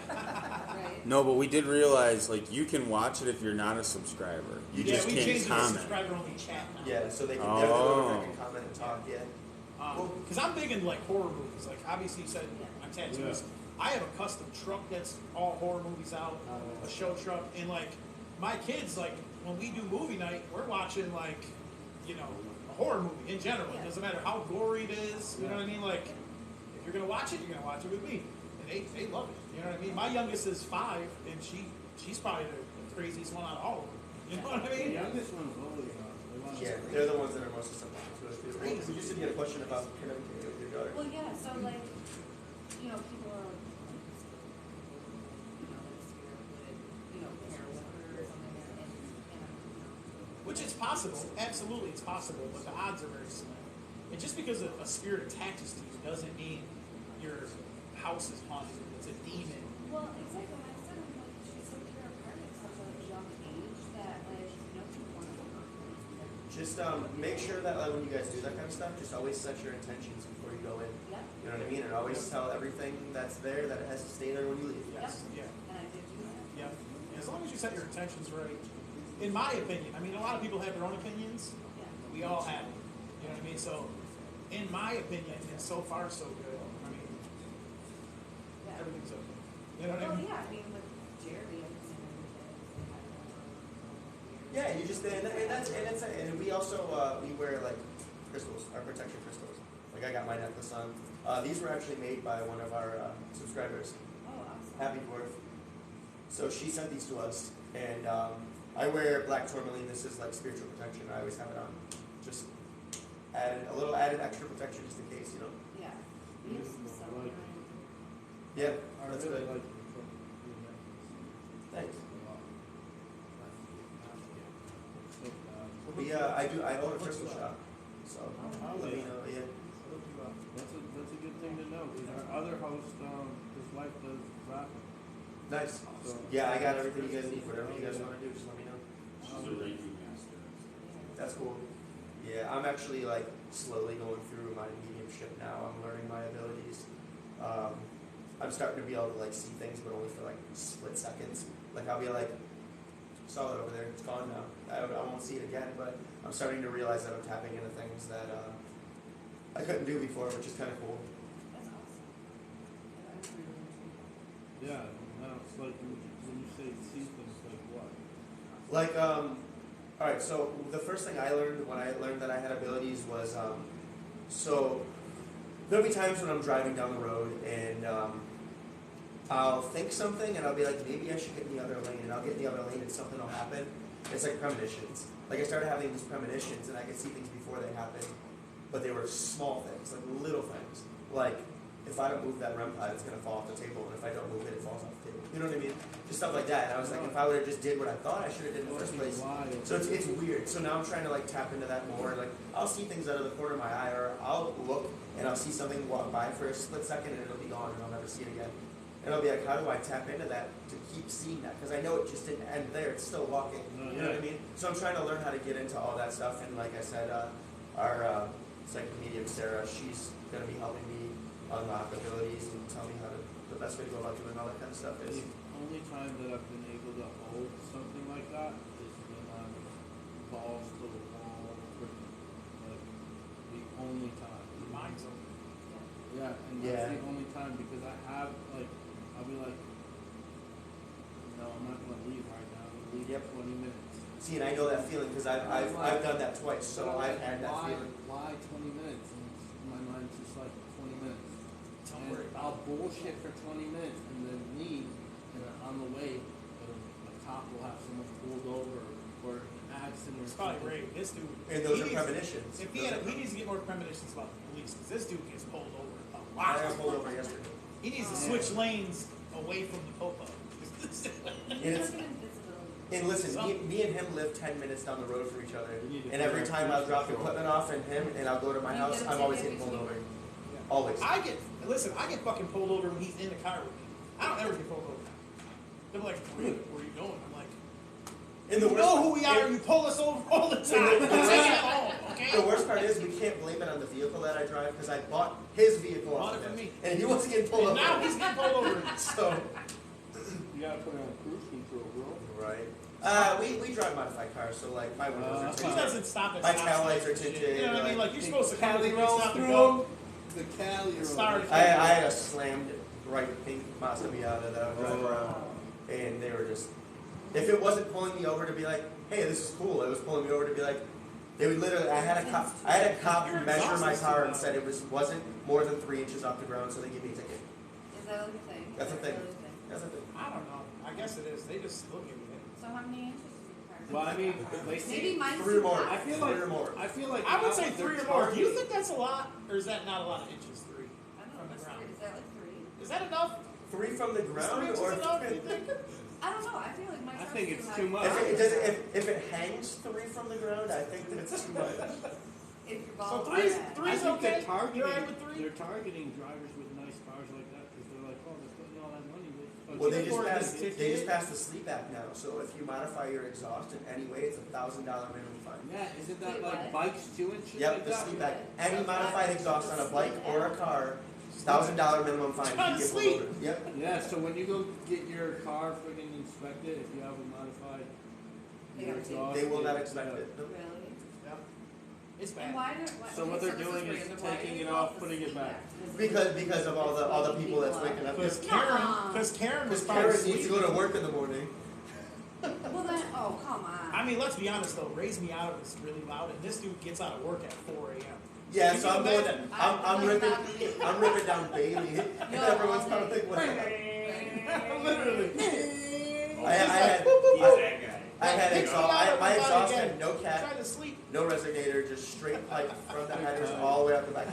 Right? No, but we did realize like you can watch it if you're not a subscriber. You just we can't changed it to comment. subscriber only chat now. Yeah, so they can Oh. they can comment and talk. Yeah. Because I'm big into like horror movies. Like obviously you said my tattoos. Yeah. I have a custom truck that's all horror movies out, a show truck, and like my kids, like when we do movie night, we're watching like, you know, a horror movie in general. It Yeah. doesn't matter how gory it is. You know what I mean? Like if you're gonna watch it, you're gonna watch it with me. And they love it. You know what I mean? My youngest is 5, and she's probably the craziest one out of all of them. You know what I The mean? youngest one's older, you know. They want Yeah, they're the ones that are most susceptible to it. Well, you just did a question about connecting with your daughter. Well, yeah, so like, you know, people are, you know, like spirit would, you know, pair with her or something, and Which is possible. Absolutely, it's possible. But the odds are very slim. And just because a spirit attaches to you doesn't mean your house is haunted. It's a demon. well, exactly. My son, like, she's so pure apart at such a young age that, like, you know, people want to work. Just make sure that when you guys do that kind of stuff, just always set your intentions before you go in. Yep, You know what I mean? And always tell everything that's there that it has to stay there when you leave. Yes. Yeah. and I did do that. Yeah. As long as you set your intentions right. In my opinion, I mean, a lot of people have their own opinions. Yeah. We all have it. You know what I mean? So, in my opinion, it's so far so good. I mean, Yeah. everything's okay. You know what I Well, mean? yeah, I mean, with Jerry, I've seen him Yeah, you just and we also we wear like crystals, our protection crystals. Like I got my necklace on. These were actually made by one of our subscribers. Oh, awesome. Happy Dwarf. So she sent these to us, and I wear black tourmaline. This is like spiritual protection. I always have it on. Just added a little added extra protection just in case, you know. Yeah. We have some stuff Like- behind. Yeah, I that's really good. like your Thanks. So, I own a crystal shop, so Oh, let me yeah. know. Yeah. that's a good thing to know. Because our other host, his wife does rapping. Nice. So Yeah, I got everything you guys need. Whatever you guys want to do, just let me know. She's a Reiki master. That's cool. Yeah, I'm actually like slowly going through my mediumship now. I'm learning my abilities. I'm starting to be able to like see things, but only for like split seconds. Like I'll be like, saw it over there, it's gone now. I won't see it again, but I'm starting to realize that I'm tapping into things that I couldn't do before, which is kind of cool. That's awesome. Yeah, I'm really intrigued. yeah, now it's like when you say see things, like what? Like, all right, so the first thing I learned when I learned that I had abilities was, so there'll be times when I'm driving down the road and I'll think something and I'll be like, maybe I should get in the other lane, and I'll get in the other lane and something will happen. It's like premonitions. Like I started having these premonitions and I could see things before they happened, but they were small things, like little things. Like, if I don't move that REM pod, it's going to fall off the table, and if I don't move it, it falls off the table. You know what I mean? Just stuff like that. And I was like, if I would have just did what I thought I should have did in the first place. So it's weird. So now I'm trying to like tap into that more. Like I'll see things out of the corner of my eye, or I'll look and I'll see something walk by for a split second, and it'll be gone, and I'll never see it again. And I'll be like, how do I tap into that to keep seeing that? Because I know it just didn't end there. It's still walking. You know what I mean? So I'm trying to learn how to get into all that stuff. And like I said, our psychic medium, Sarah, she's going to be helping me unlock abilities and tell me how to, the best way to go about doing all that kind of stuff is. The only time that I've been able to hold something like that is when I'm balls to the wall, like the only time. Mine's open. Yeah, and Yeah. that's the only time because I have like, I'll be like, no, I'm not gonna leave right now. I'm gonna leave Yep. in 20 minutes. See, and I know that feeling because I've done that twice, so But I'm I've like, had that feeling. Why 20 minutes? And my mind's just like 20 minutes. Don't And worry about I'll bullshit for 20 minutes and then leave, and on the way, a cop will have someone pulled over or an accident or It's probably something. great. This dude. And those he are needs- premonitions. If he needs to get more premonitions about the police, because this dude gets pulled over a I lot. got pulled over yesterday. He needs to Yeah. switch lanes away from the popo. And it's- And listen, me and him live 10 minutes down the road from each other. And every time I'll drop equipment off and him and I'll go to my You house, get a I'm always ticket getting pulled over. between- Always. I get fucking pulled over when he's in the car with me. I don't ever get pulled over. They're like, where are you going? I'm like, And you know who we are, you pull us over all the time. Take it home, okay? The worst part is we can't blame it on the vehicle that I drive because I bought his vehicle Bought off it of from him. me. And he wasn't getting pulled And over. now he's getting pulled over. So, You gotta put it on cruise control, bro. right. We drive modified cars, so like my windows are He tinted. doesn't stop at My stop tail lights signs are and shit. tinted, You know what I mean? like- Like you're supposed to come Cali to rolls stop through and go. them. The Cali rolls. Sorry. I had a slammed bright pink Mazda Miata that I was driving around, and they were just, if it wasn't pulling me over to be like, hey, this is cool, it was pulling me over to be like, they would literally, I had a cop You're measure my exhausted car and now. said it wasn't more than 3 inches off the ground, so they gave me a ticket. Is that like a thing? That's a Is that thing. really a thing? That's the thing. I don't know. I guess it is. They just look at it. So how many inches is your car? Well, I mean, Maybe mine's 3 or too more. high. I feel 3 like or more. I feel like I would say they're 3 or more. Do you targeting- think that's a lot, or is that not a lot of inches? 3 I don't know. from the What's ground. three? Is that like 3? Is that enough? 3 from the Is 3 ground, inches or enough? Do you think? I don't know. I feel like my I car's think it's high. too much. if it hangs 3 from the ground, I think that it's too much. If your So balls three's- are bad. three- I think okay? they're targeting. You're all right with 3? They're targeting drivers with nice cars like that because they're like, oh, they're putting all that money with. Well, they Before just this passed. ticket- They just passed the Sleep Act now. So if you modify your exhaust in any way, it's $1,000 minimum fine. Yeah, isn't that Wait, like what? bikes too and shit Yep, like the that? Sleep Act. Any modified exhaust on a bike or a car, $1,000 minimum fine. Trying if to you get pulled over. Yep. Yeah, so when you go get your car friggin' inspected, if you have a modified They your gotta take- exhaust, They will not they- expect it. Nope. Really? Yep. It's And bad. why do, So what okay, they're this doing weird, is but why taking do it you off, want the putting it Sleep back. Act? Because of all the people that's waking up. Because Nuh-uh. Karen was Because probably Karen needs to go sleeping. to work in the morning. Well then, oh come on. I mean, let's be honest though. Raise Me Out is really loud, and this dude gets out of work at 4 a.m. Yeah, Can so you I'm going. imagine? I'm ripping. I'm ripping down Bailey. And Yo, everyone's all kind of day. like, what? Literally. I had. He's that guy. I had Pick me exhaust. out of My my body exhaust again. had no Trying cap, to sleep. no resonator, just straight pipe from the headers all the way up the back.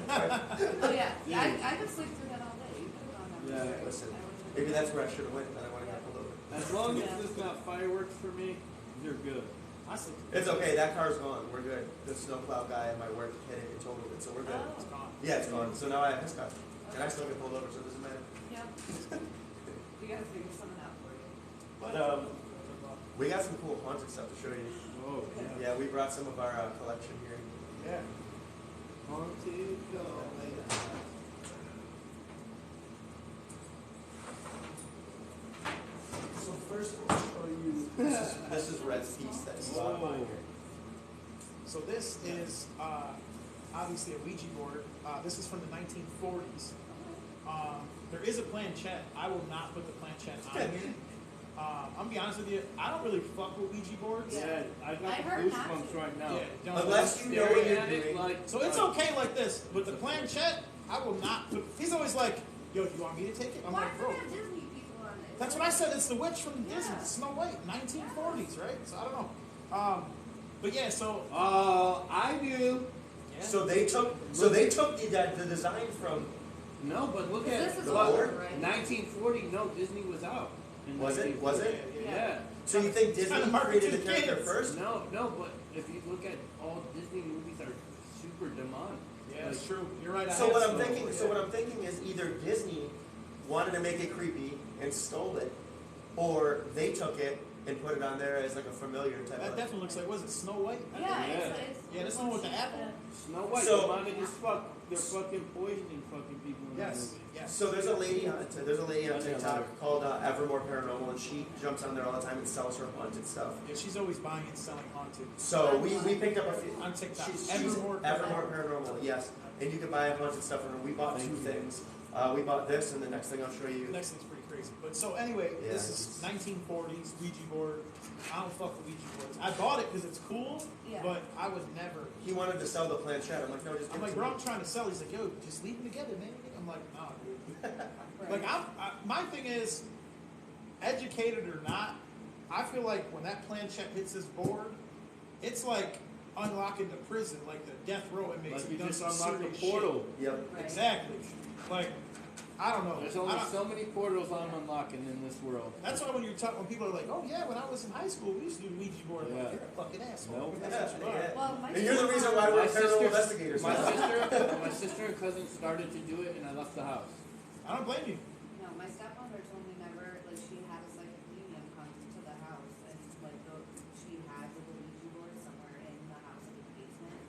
Oh yeah, I could sleep through that all day. You put it on that. Yeah. Right. Listen, I would've- maybe that's where I should have went. Then I would have got pulled over. As long as Yeah. it's not fireworks for me, you're good. I sleep. It's okay. That car's gone. We're good. The snowplow guy at my work hit it and totaled it, so we're good. Oh. It's gone. Yeah, it's gone. So now I have his car, and I still get pulled over, so it doesn't matter. Yeah. We gotta figure something out for you. But we got some cool haunted stuff to show you. Oh, Yeah, we brought some of our collection here. Yeah. Haunted dog. So first, I'll show you. This is Red's piece that he bought mine here. So this is obviously a Ouija board. This is from the 1940s. There is a planchette. I will not put the planchette on here. I'm gonna be honest with you. I don't really fuck with Ouija boards. Yeah, I I got heard not goosebumps to. right now. Yeah, don't- Unless you know what Staring you're at it doing. like. So it's okay like this, but the planchette, I will not put. He's always like, "Yo, do you want me to take it?" I'm Why like, do "Bro." they have Disney people on it? That's what I said. It's the witch from Disney, Yeah. Snow White, 1940s, right? So I don't know. But yeah, so I do. yeah. So they took the design from. No, but look at This is The older, board? right? 1940. No, Disney was out. in Was it? 1940. Was it? Yeah. So you think It's Disney kinda marketed created the to character kids. first? No, but if you look at all Disney movies are super demonic. Yeah, it's true. You're right. I So have what I'm Snow thinking, White, so yeah. what I'm thinking is either Disney wanted to make it creepy and stole it, or they took it and put it on there as like a familiar type That of. definitely looks like, was it Snow White? I Yeah, think- it's Yeah, this one with the apple? Snow White, So- demonic as fuck. They're fucking poisoning fucking people in that Yes, movie. yes. So there's a lady on Yeah, TikTok called Evermore Paranormal, and she jumps on there all the time and sells her haunted stuff. Yeah, she's always buying and selling haunted. So we picked up a few. On TikTok. She's Evermore Paranormal, yes. And you can buy haunted stuff from her. We bought two things. We bought this, and the next thing I'll show you. The next thing's pretty crazy. But so anyway, Yeah. this is 1940s Ouija board. I don't fuck with Ouija boards. I bought it because it's cool, Yeah. but I would never. He wanted to sell the planchette. I'm like, no, just I'm give like, it bro, to I'm me. trying to sell. He's like, yo, just leave them together, man. I'm like, nah, dude. Right. Like, my thing is, educated or not, I feel like when that planchette hits his board, it's like unlocking the prison, like the death row inmates. Like who you done just some unlocked the serious portal. Yep. shit. Right. Exactly. Like, I don't know. There's I only don't- so many portals I'm unlocking in this world. That's why when people are like, "Oh yeah, when I was in high school, we used to do Ouija board." I'm like, Yeah. you're a fucking asshole. Nope. That's what you are. Yeah. Well, my And you're the reason why we're paranormal investigators. my now. sister and cousin started to do it, and I left the house. I don't blame you. No, my stepmother told me never, like, she had a psychic medium come to the house, and, like, she had the Ouija board somewhere in the house in the basement,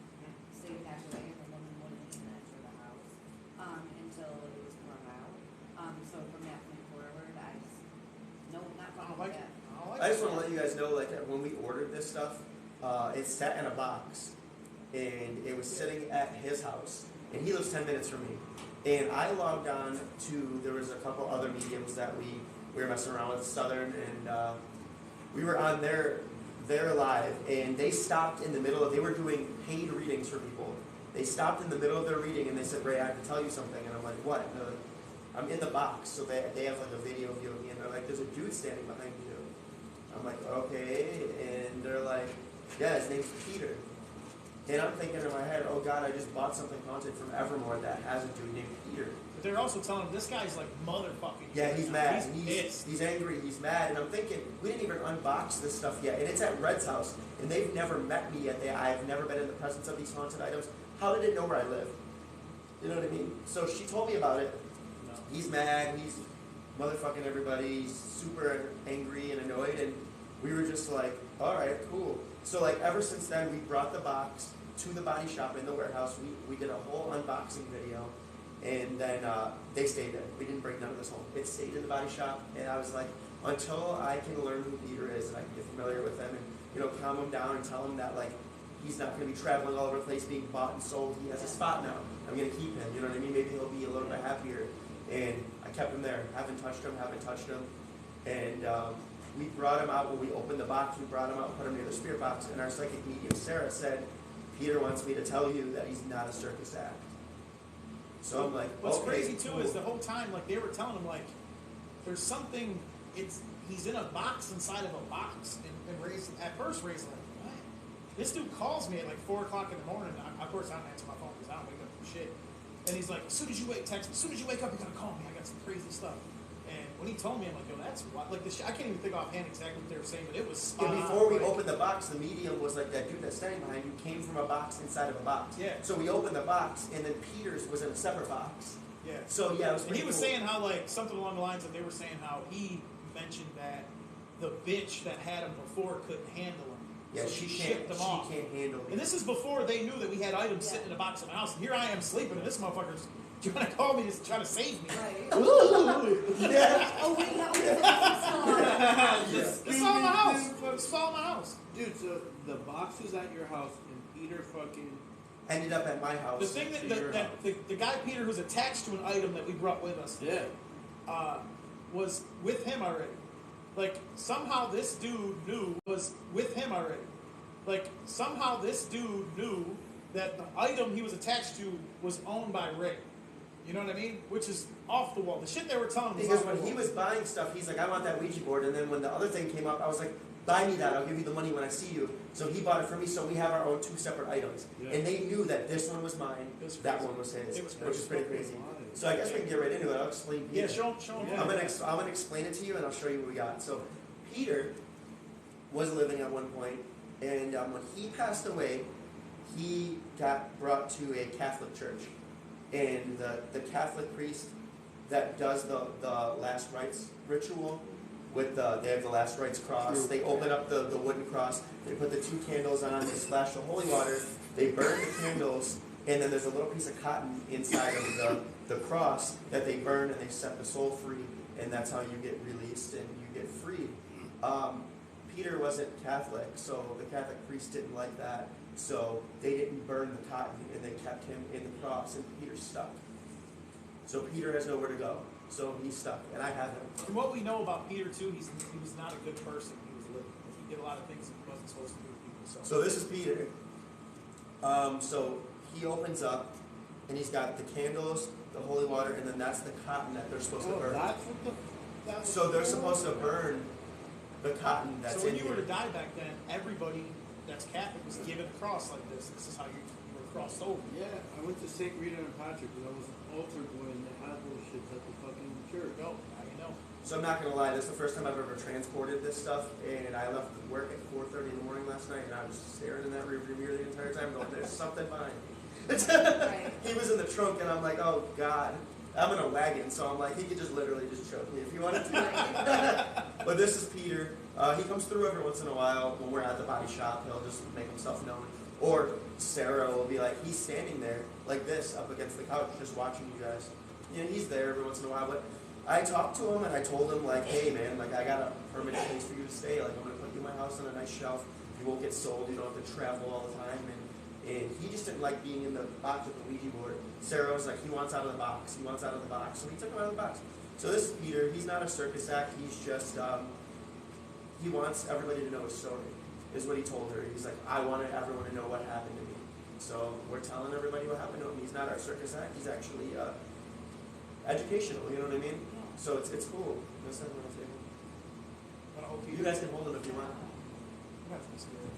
stayed that way, and the woman wouldn't even enter the house, until it was thrown out. So from that point forward, I just, no, not I fucking don't like with it. that. I don't like I just it. want to let you guys know, like, that when we ordered this stuff, it sat in a box, and it was sitting at his house, and he lives 10 minutes from me. And I logged on to, there was a couple other mediums that we were messing around with, Southern, and we were on their live, and they stopped in the middle of, they were doing paid readings for people. They stopped in the middle of their reading, and they said, Ray, I have to tell you something. And I'm like, what? And they're like, I'm in the box, so they have like a video view of me, and they're like, there's a dude standing behind you. I'm like, okay, and they're like, yeah, his name's Peter. And I'm thinking in my head, oh God, I just bought something haunted from Evermore that has a dude named Peter. But they're also telling him this guy's like motherfucking. Yeah, he's mad. He's pissed. He's angry. He's mad. And I'm thinking, we didn't even unbox this stuff yet. And it's at Red's house. And they've never met me yet. I've never been in the presence of these haunted items. How did it know where I live? You know what I mean? So she told me about it. No. He's mad. He's motherfucking everybody. He's super angry and annoyed. And we were just like, all right, cool. So like ever since then, we brought the box to the body shop in the warehouse. We did a whole unboxing video. And then they stayed there. We didn't bring none of this home. It stayed in the body shop, and I was like, until I can learn who Peter is and I can get familiar with him and calm him down and tell him that like he's not going to be traveling all over the place being bought and sold. He has a spot now. I'm going to keep him. You know what I mean? Maybe he'll be a little bit happier. And I kept him there. Haven't touched him. And we brought him out when we opened the box. We brought him out and put him near the spirit box. And our psychic medium Sarah said, Peter wants me to tell you that he's not a circus act. So I'm like, what's okay, crazy too cool. is the whole time, like they were telling him, like there's something. He's in a box inside of a box, and Ray's like, what? This dude calls me at like 4 o'clock in the morning. Of course, I don't answer my phone because I don't wake up from shit. And he's like, as soon as you wake up, you gotta call me. I got some crazy stuff. And when he told me, I'm like, yo, that's what, like this. I can't even think offhand exactly what they were saying, but it was spot Yeah, on. before we opened the box, the medium was like, that dude that's standing behind you came from a box inside of a box. Yeah. So we opened the box, and then Peter's was in a separate box. Yeah. So yeah, it was And pretty he was cool. saying how like something along the lines of they were saying how he mentioned that the bitch that had him before couldn't handle him. Yeah, so she shipped can't. him off. She can't handle me. And this is before they knew that we had items sitting in a box in my house. And here I am sleeping, and this motherfucker's trying to call me to try to save me. Right. Yeah. Oh wait, that was the It's all in my house. It's all in my house. Dude, so the box is at your house, and Peter fucking. Ended up at my house. The thing the guy Peter who's attached to an item that we brought with us, Yeah. was with him already. Like somehow this dude knew was with him already. Like somehow this dude knew that the item he was attached to was owned by Rick. You know what I mean? Which is off the wall. The shit they were telling him was Because off the when wall. he was buying stuff, he's like, I want that Ouija board. And then when the other thing came up, I was like, buy me that. I'll give you the money when I see you. So he bought it for me. So we have our own 2 separate items. Yeah. And they knew that this one was mine, was that crazy. one was his, It was which is pretty crazy. Wild. So I guess we can get right into it. I'll explain Peter. Yeah, show him. Yeah. I'm gonna explain it to you, and I'll show you what we got. So Peter was living at one point, and when he passed away, he got brought to a Catholic church, and the Catholic priest that does the last rites ritual with they have the last rites cross. They open up the wooden cross. They put the 2 candles on. They splash the holy water. They burn the candles. And then there's a little piece of cotton inside of the cross that they burn, and they set the soul free, and that's how you get released and you get freed. Peter wasn't Catholic, so the Catholic priest didn't like that, so they didn't burn the cotton, and they kept him in the cross, and Peter's stuck. So Peter has nowhere to go, so he's stuck, and I have him. From what we know about Peter too, he was not a good person. He was living. He did a lot of things he wasn't supposed to do with people. So this is Peter. So he opens up, and he's got the candles, the holy water, and then that's the cotton that they're supposed to burn. That's what the. So they're supposed to burn the cotton that's So when in you here. were to die back then, everybody that's Catholic was given a cross like this. This is how you were crossed over. Yeah, I went to St. Rita and Patrick, but I was an altar boy, and they had those shits at the fucking church. Go. Now you know. So I'm not gonna lie, this is the first time I've ever transported this stuff, and I left work at 4:30 in the morning last night, and I was staring in that rearview mirror the entire time, going, "There's something behind me." Right. He was in the trunk, and I'm like, "Oh God." I'm in a wagon, so I'm like, he could just literally just choke me if he wanted to. But this is Peter. He comes through every once in a while when we're at the body shop. He'll just make himself known. Or Sarah will be like, he's standing there like this up against the couch just watching you guys. You know, he's there every once in a while. But I talked to him and I told him like, hey man, like I got a permanent place for you to stay. Like I'm gonna put you in my house on a nice shelf. You won't get sold. You don't have to travel all the time. And he just didn't like being in the box with the Ouija board. Sarah was like, he wants out of the box. He wants out of the box. So he took him out of the box. So this is Peter. He's not a circus act. He's just, he wants everybody to know his story, is what he told her. He's like, I wanted everyone to know what happened to me. So we're telling everybody what happened to him. He's not our circus act. He's actually educational. You know what I mean? So it's cool. That's what I'm saying. But I hope You guys can hold him if you want. I'm not gonna scare him.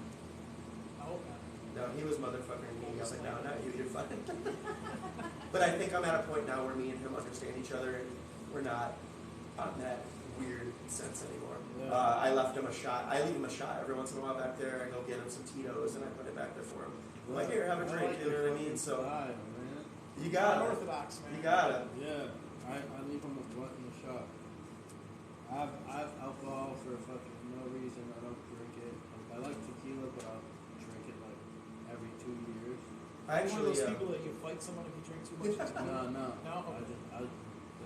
I hope not. No, he was motherfucking me. I was like, no, not you. You're fine. But I think I'm at a point now where me and him understand each other, and we're not on that weird sense anymore. Yeah. I left him a shot. I leave him a shot every once in a while back there. I go get him some Tito's and I put it back there for him. I'm like, here, have a drink. You know what I mean? So Style, man. you got it. Unorthodox, man. You got it. Yeah, I leave him a blunt in the shop. I've alcohol for fucking no reason. I don't drink it. I like tequila, but I'll drink it like every 2 years. I You're one of actually. those people that you fight someone if you drink too much. No. No?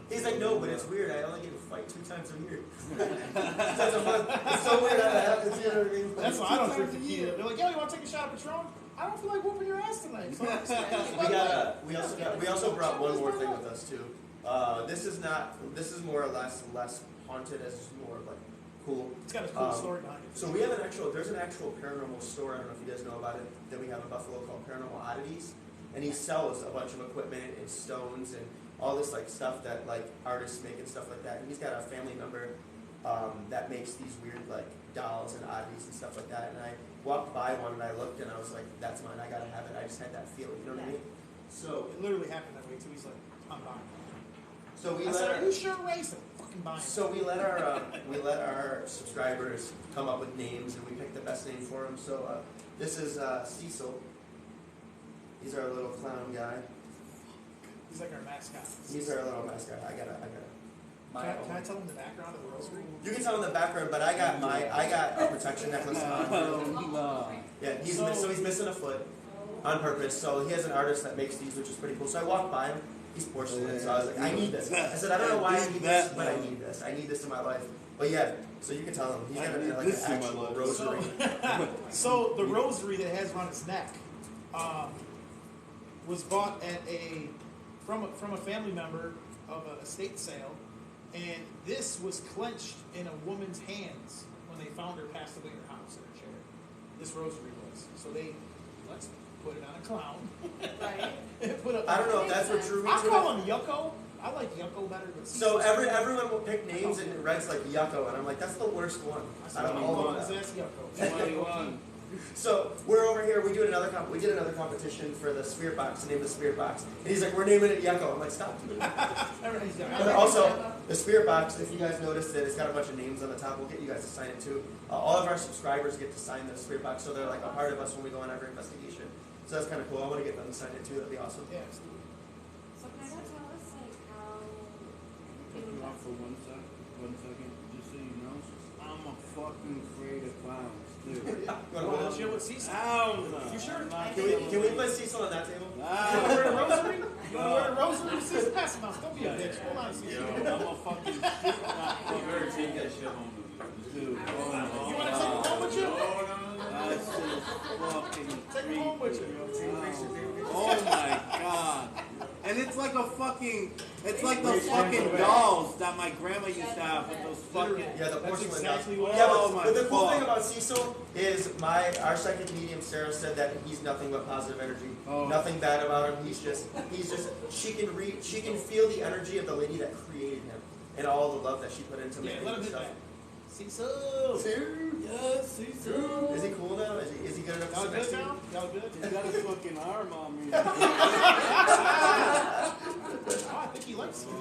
He's like, no, but it's weird. I only get to fight 2 times a year. 2 times a month. It's so weird how that happens. You know what I mean? That's why I don't drink tequila. They're like, yo, you want to take a shot of Patron? I don't feel like whooping your ass tonight. So I'm just We also brought one more thing with us too. This is more or less haunted as it's more like cool. It's got a cool story behind it. So there's an actual paranormal store, I don't know if you guys know about it, that we have in Buffalo called Paranormal Oddities. And he sells a bunch of equipment and stones and all this like stuff that like artists make and stuff like that. And he's got a family member that makes these weird like dolls and oddities and stuff like that. And I walked by one and I looked and I was like, that's mine, I gotta have it. I just had that feeling, you know what I mean? So It literally happened that way too. He's like, I'm buying it. so we I let said, our, are you sure, Ray? He said, fucking buying it. so we let our subscribers come up with names and we picked the best name for them. So this is Cecil. He's our little clown guy. He's like our mascot. He's our little mascot. I gotta. Can I tell him the background of the rosary? You can tell him the background, but I got a protection necklace on. No. Yeah, he's missing a foot on purpose. So he has an artist that makes these, which is pretty cool. So I walked by him. He's porcelain, so I was like, I need this. I said, I don't know why I need this, but I need this. I need this in my life. But yeah, so you can tell him he's got like an actual rosary. So the rosary that has around his neck was bought at from a family member of an estate sale, and this was clenched in a woman's hands when they found her passed away in her house in her chair. This rosary was. So let's put it on a clown. Right. I don't know if that's what drew me I to call it. him Yucko. I like Yucko better than So Cecil. everyone will pick names and Red's like Yucko, and I'm like, that's the worst one out of all of them. That's Yucko. 21. So we're over here. We did another competition for the Spirit Box. To name the Spirit Box, and he's like, "We're naming it Yucko." I'm like, "Stop." Everybody's got But also, the Spirit Box. If you guys noticed it, it's got a bunch of names on the top. We'll get you guys to sign it too. All of our subscribers get to sign the Spirit Box, so they're like a part of us when we go on every investigation. So that's kind of cool. I want to get them to sign it too. That'd be awesome. Yeah, absolutely. So can I tell us like how Cut you off for 1 second, just so you know. I'm a fucking afraid of clowns, dude. Well, chill with Cecil. Ow! You sure? Can we put Cecil on that table? You want to wear a rosary? You want to wear a rosary? Cecil, pass him out. Don't be a bitch. Hold on, Cecil. I'm a fucking shit. You better take that shit home with you. Dude, You want to take him home with you? that shit is fucking Take him home with you. Oh my god. And it's like those fucking dolls that my grandma used to have with those fucking. Yeah, the That's porcelain. exactly dolls. what. Yeah, Oh my but the cool fuck. thing about Cecil is our psychic medium Sarah said that he's nothing but positive energy. Oh. Nothing bad about him. He's just she can feel the energy of the lady that created him and all the love that she put into Yeah, making let him him hit stuff. that. Cecil. Yes, Cecil. Is he cool now? Is he good enough to Y'all sit next good to you? now? Y'all good? He's got his fucking arm on me. Oh, I think he likes you. oh,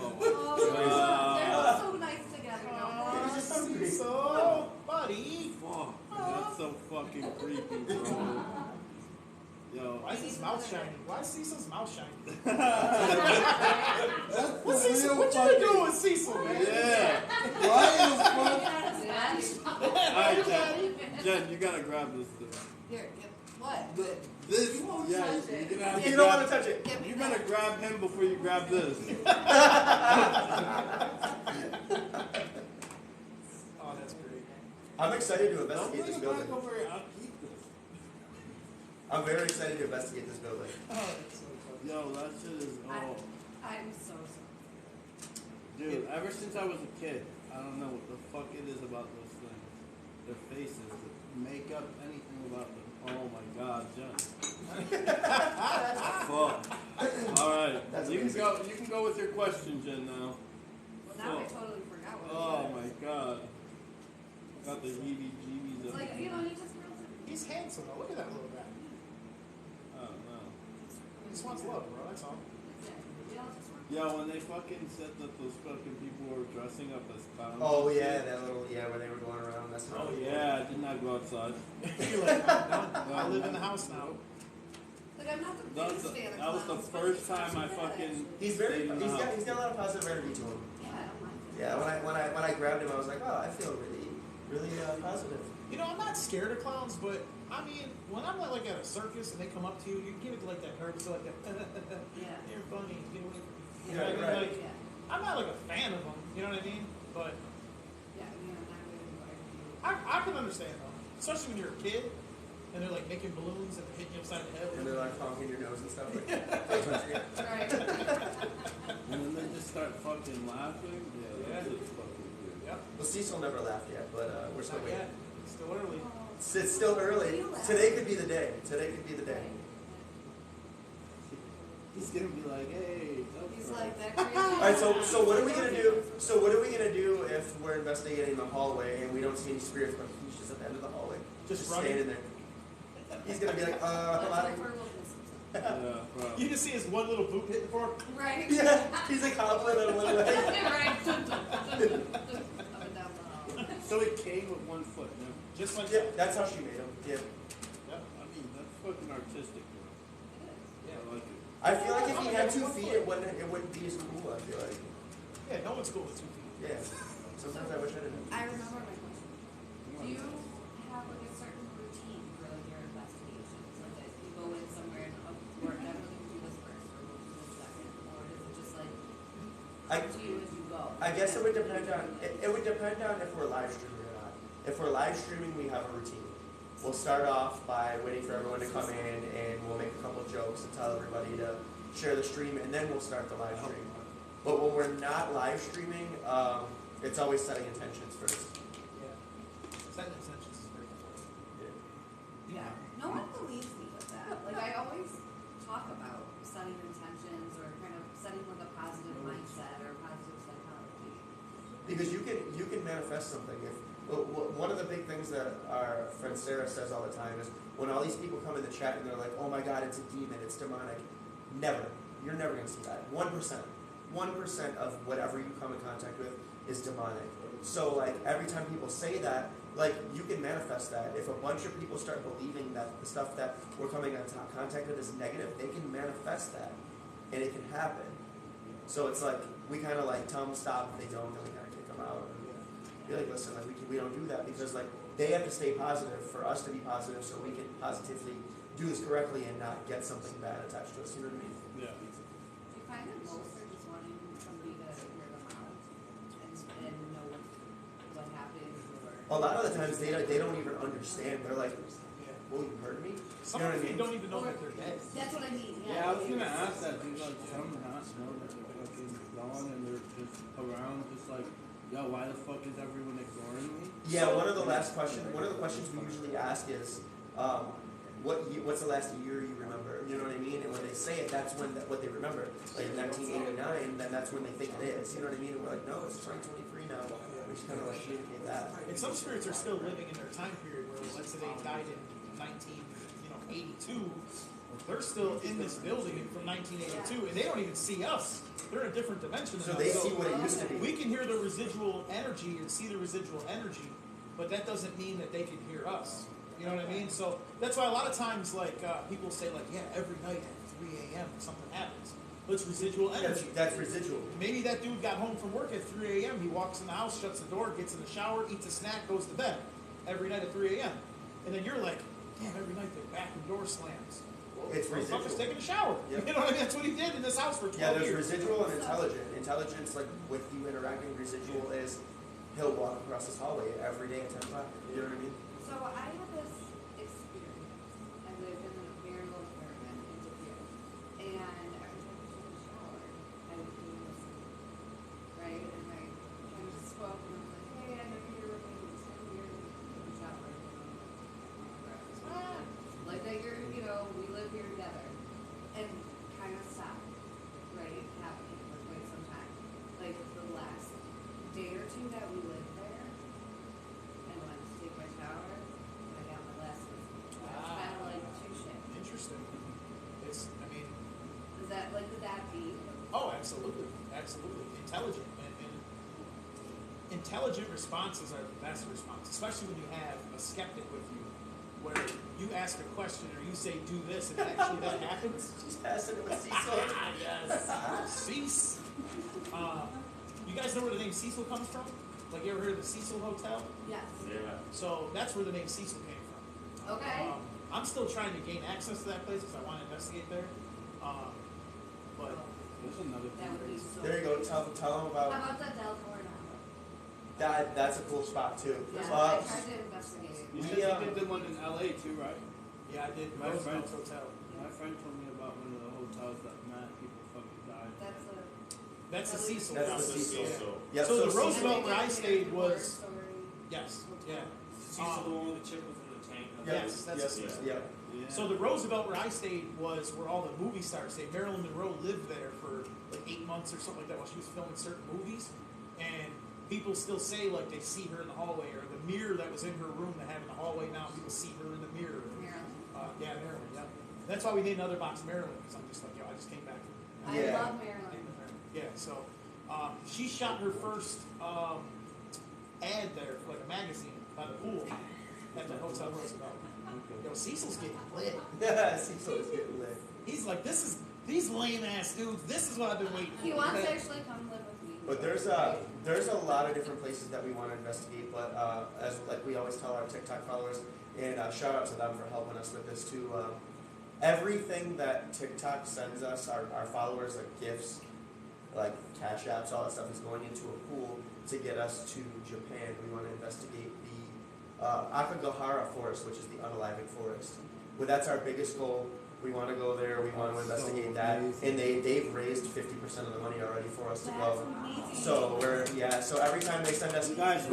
they're so nice together. Oh, He's just hungry. Cecil, buddy. Fuck, that's so fucking creepy, bro. Yo. Why is his mouth shiny? Why is Cecil's mouth shiny? That's What's the Cecil? real What you been fucking- doing with Cecil, man? Yeah. Why is fuck? Alright, Daddy. Jen, you gotta grab this thing. Here, what? This, You won't yeah, touch you're it. gonna have to You don't grab, want to touch it. Give me you're that. gonna grab him before you grab this. Oh, that's great. I'm excited to Don't investigate bring this it building. back over here, I'll keep this. I'm very excited to investigate this building. Oh, that's so funny. Yo, that shit is, oh. I'm so sorry. Dude, ever since I was a kid, I don't know what the fuck it is about those things. Their faces, the makeup, anything about them Oh my God, Jen. Fuck. All right, That's you can amazing. go. You can go with your question, Jen. Now. Well, now I totally forgot what Oh it was. my God. Got the heebie-jeebies. It's like, you know, you just real He's handsome though. Look at that little guy. Oh no. He just wants love, bro. That's all. we all just want. Yeah, when they fucking said that those fucking people were dressing up as clowns. Oh and yeah, shit. that little where they were going around. That's not. Oh yeah, I did not go outside. You're like, I'm done. I live in the house now. Like, I'm not the That was biggest fan of that was the clowns, but first it's not time too I bad, fucking. actually. He's very. stayed in the house. He's got a lot of positive energy to him. Yeah, I don't mind it. Yeah, when I grabbed him, I was like, oh, I feel really positive. You know, I'm not scared of clowns, but I mean, when I'm like at a circus and they come up to you, you give it like that nervous, like that. Yeah. You're funny. Get away from me. You Yeah, know what I mean? right. Like, Yeah. I'm not like a fan of them. You know what I mean? But Yeah, you know, not really like you. I can understand them, especially when you're a kid and they're like making balloons and hitting you upside the head. And they're like honking your nose and stuff. Like, Right. And then they just start fucking laughing. Yeah, that's just fucking weird. Yep. well, Cecil never laughed yet, but we're still Not waiting. yet. Still early. It's still early. Today could be the day. Today could be the day. He's gonna be like, hey, don't He's cry. like that crazy. All right. So what are we gonna do? So what are we gonna do if we're investigating the hallway and we don't see any spirits, but he's just at the end of the hallway, Just running. standing there? He's gonna be like, I'm out of here. Yeah, bro. You just see his one little boot hit the floor. Right. Yeah, he's like hobbling on one leg. Right. Up and down the hall. So he came with one foot, man. Just like Yeah, that's how she made him. Yeah. Yep. I mean, that's fucking artistic, bro. Yeah. I like it. I feel like if he had 2 feet, it wouldn't be as cool. I feel like. Yeah, no one's cool with 2 feet. Yeah. Sometimes I wish I didn't. I remember my question. Do you have like a certain routine for like your investigations? Like that you go in somewhere and or I'm going to do this first or we'll do this second, or is it just like I, up to you as you go? I guess it would depend on it would depend on if we're live streaming or not. If we're live streaming, we have a routine. We'll start off by waiting for everyone to come in, and we'll make a couple jokes and tell everybody to share the stream, and then we'll start the live stream. But when we're not live streaming, it's always setting intentions first. Yeah. Setting intentions is very important. Yeah. No one believes me with that. Like I always talk about setting intentions or kind of setting with a positive mindset or positive psychology. Because you can manifest something. If one of the big things that our friend Sarah says all the time is when all these people come in the chat and they're like, "Oh my God, it's a demon, it's demonic." Never. You're never gonna see that. 1% of whatever you come in contact with is demonic. So like every time people say that, like you can manifest that. If a bunch of people start believing that the stuff that we're coming in contact with is negative, they can manifest that, and it can happen. So it's like we kind of like tell them stop. If they don't, then we kind of kick them out. Be like, listen, like we don't do that because like they have to stay positive for us to be positive, so we can positively do this correctly and not get something bad attached to us. You know what I mean? Yeah. Do you find that most are just wanting somebody to hear them out and know what happened or A lot of the times they don't even understand. They're like, Yeah. "Well, you heard me." Some You know of what I you mean? don't even know that they're dead. that's what I mean. Yeah, I was gonna ask that. Do like some not know that they're fucking gone and they're just around, just like, yo, why the fuck is everyone ignoring me? Yeah, one of the questions we usually ask is, what's the last year you remember? You know what I mean? And when they say it, that's what they remember. Like 1989, then that's when they think it is. You know what I mean? And we're like, no, it's 2023 now. We just kind of like communicate that. And some spirits are still living in their time period where, let's say they died in 1982, they're still in this building from 1982, and they don't even see us. They're in a different dimension So than they us. see what it used to We be. can hear the residual energy and see the residual energy, but that doesn't mean that they can hear us. You know what I mean? So that's why a lot of times, like, people say, like, yeah, every night at 3 a.m. something happens. But it's residual energy. That's residual. Maybe that dude got home from work at 3 a.m. He walks in the house, shuts the door, gets in the shower, eats a snack, goes to bed. Every night at 3 a.m. And then you're like, damn, every night the bathroom door slams. It's Motherfucker's residual. taking a shower. Yep. You know what I mean? That's what he did in this house for 12 Yeah, there's years. residual and intelligent. Intelligence, like with you interacting, residual is he'll walk across this hallway every day at 10 o'clock. You know what I mean? So I had this experience. I lived in a very low apartment in Japan, and every time I took a shower, I would hear this, right? And I kind of just spoke and I was like, hey, I know you're with me. It's kind of weird. In the shower, you know, like, ah. two that we lived there, and went to take my shower, and I got my glasses. That's kind of like two shit. Interesting. It's, I mean, Is that, like, would that be? oh, absolutely, absolutely. Intelligent and intelligent responses are the best response, especially when you have a skeptic with you, where you ask a question or you say do this, and actually that happens. She's passing it with Cecil. Yes. Cease. You guys know where the name Cecil comes from? Like, you ever heard of the Cecil Hotel? Yes. Yeah. So that's where the name Cecil came from. Okay. I'm still trying to gain access to that place because I want to investigate there. But There's another That would be thing. so. There you go. Tell them How about about the Del Coronado? that. That's a cool spot too. Yeah, I Uh, tried to investigate it. You We, said you did the one in LA too, right? yeah, I did My Roosevelt friend- Hotel. My friend told me about one of the hotels that mad people fucking died. That's a. That's the Cecil. That's house. the Cecil. So, Yep, So the Cecil- Roosevelt where I stayed was Story. yes, yeah. Cecil, the one with the chip within the tank. Yes, that's yes, the Cecil. yeah. Yeah. So the Roosevelt where I stayed was where all the movie stars stayed. Marilyn Monroe lived there for like 8 months or something like that while she was filming certain movies. And people still say like they see her in the hallway, or the mirror that was in her room they have in the hallway now, people see her in the mirror. Maryland. Yeah, Maryland, yeah. That's why we need another box of Maryland, because I'm just like, yo, I just came back. I Yeah. love Maryland. Yeah, so she shot her first ad there for like a magazine by the pool at the Hotel Roosevelt. Yo, Cecil's getting lit. Yeah, Cecil is getting lit. He's like, these lame ass dudes, this is what I've been waiting for. He wants to actually come live with me. But there's a lot of different places that we want to investigate. But as like we always tell our TikTok followers, and shout out to them for helping us with this too. Everything that TikTok sends us, our followers, like gifts, like cash apps, all that stuff is going into a pool to get us to Japan. We want to investigate the Akagahara forest, which is the unaliving forest. Well, that's our biggest goal. We want to go there. We want to investigate that, and they've raised 50% of the money already for us to That's go. amazing. So so every time they send us, You guys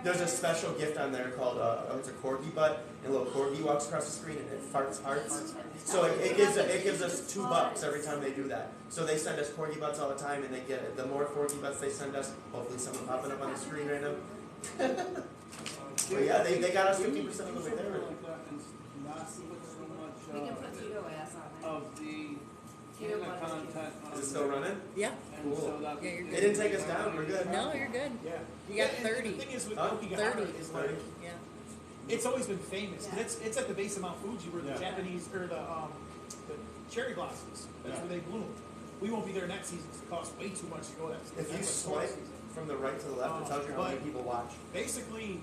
there's a special gift on there called it's a corgi butt, and a little corgi walks across the screen and it farts hearts. So it gives us $2 every time they do that. So they send us corgi butts all the time, and they get the more corgi butts they send us, hopefully someone popping up on the screen right now. But yeah, they got us 50% of the way there. Like that and not put so We can much put Tito ass on there. of the Tito kind of butters. content on Is it still running? Yeah. and so Cool. that Yeah, you're we good. It didn't take us down. We're good. No, you're good. Yeah. You got And 30. The thing is with Huh? Okigahara 30. is like, Yeah. it's always been famous. Yeah. It's at the base of Mount Fuji where the Yeah. Japanese, or the cherry blossoms, that's Yeah. where they bloom. We won't be there next season because it costs way too much to go that season. If you That's like swipe from the right to the left, it tells you how many people watch. basically,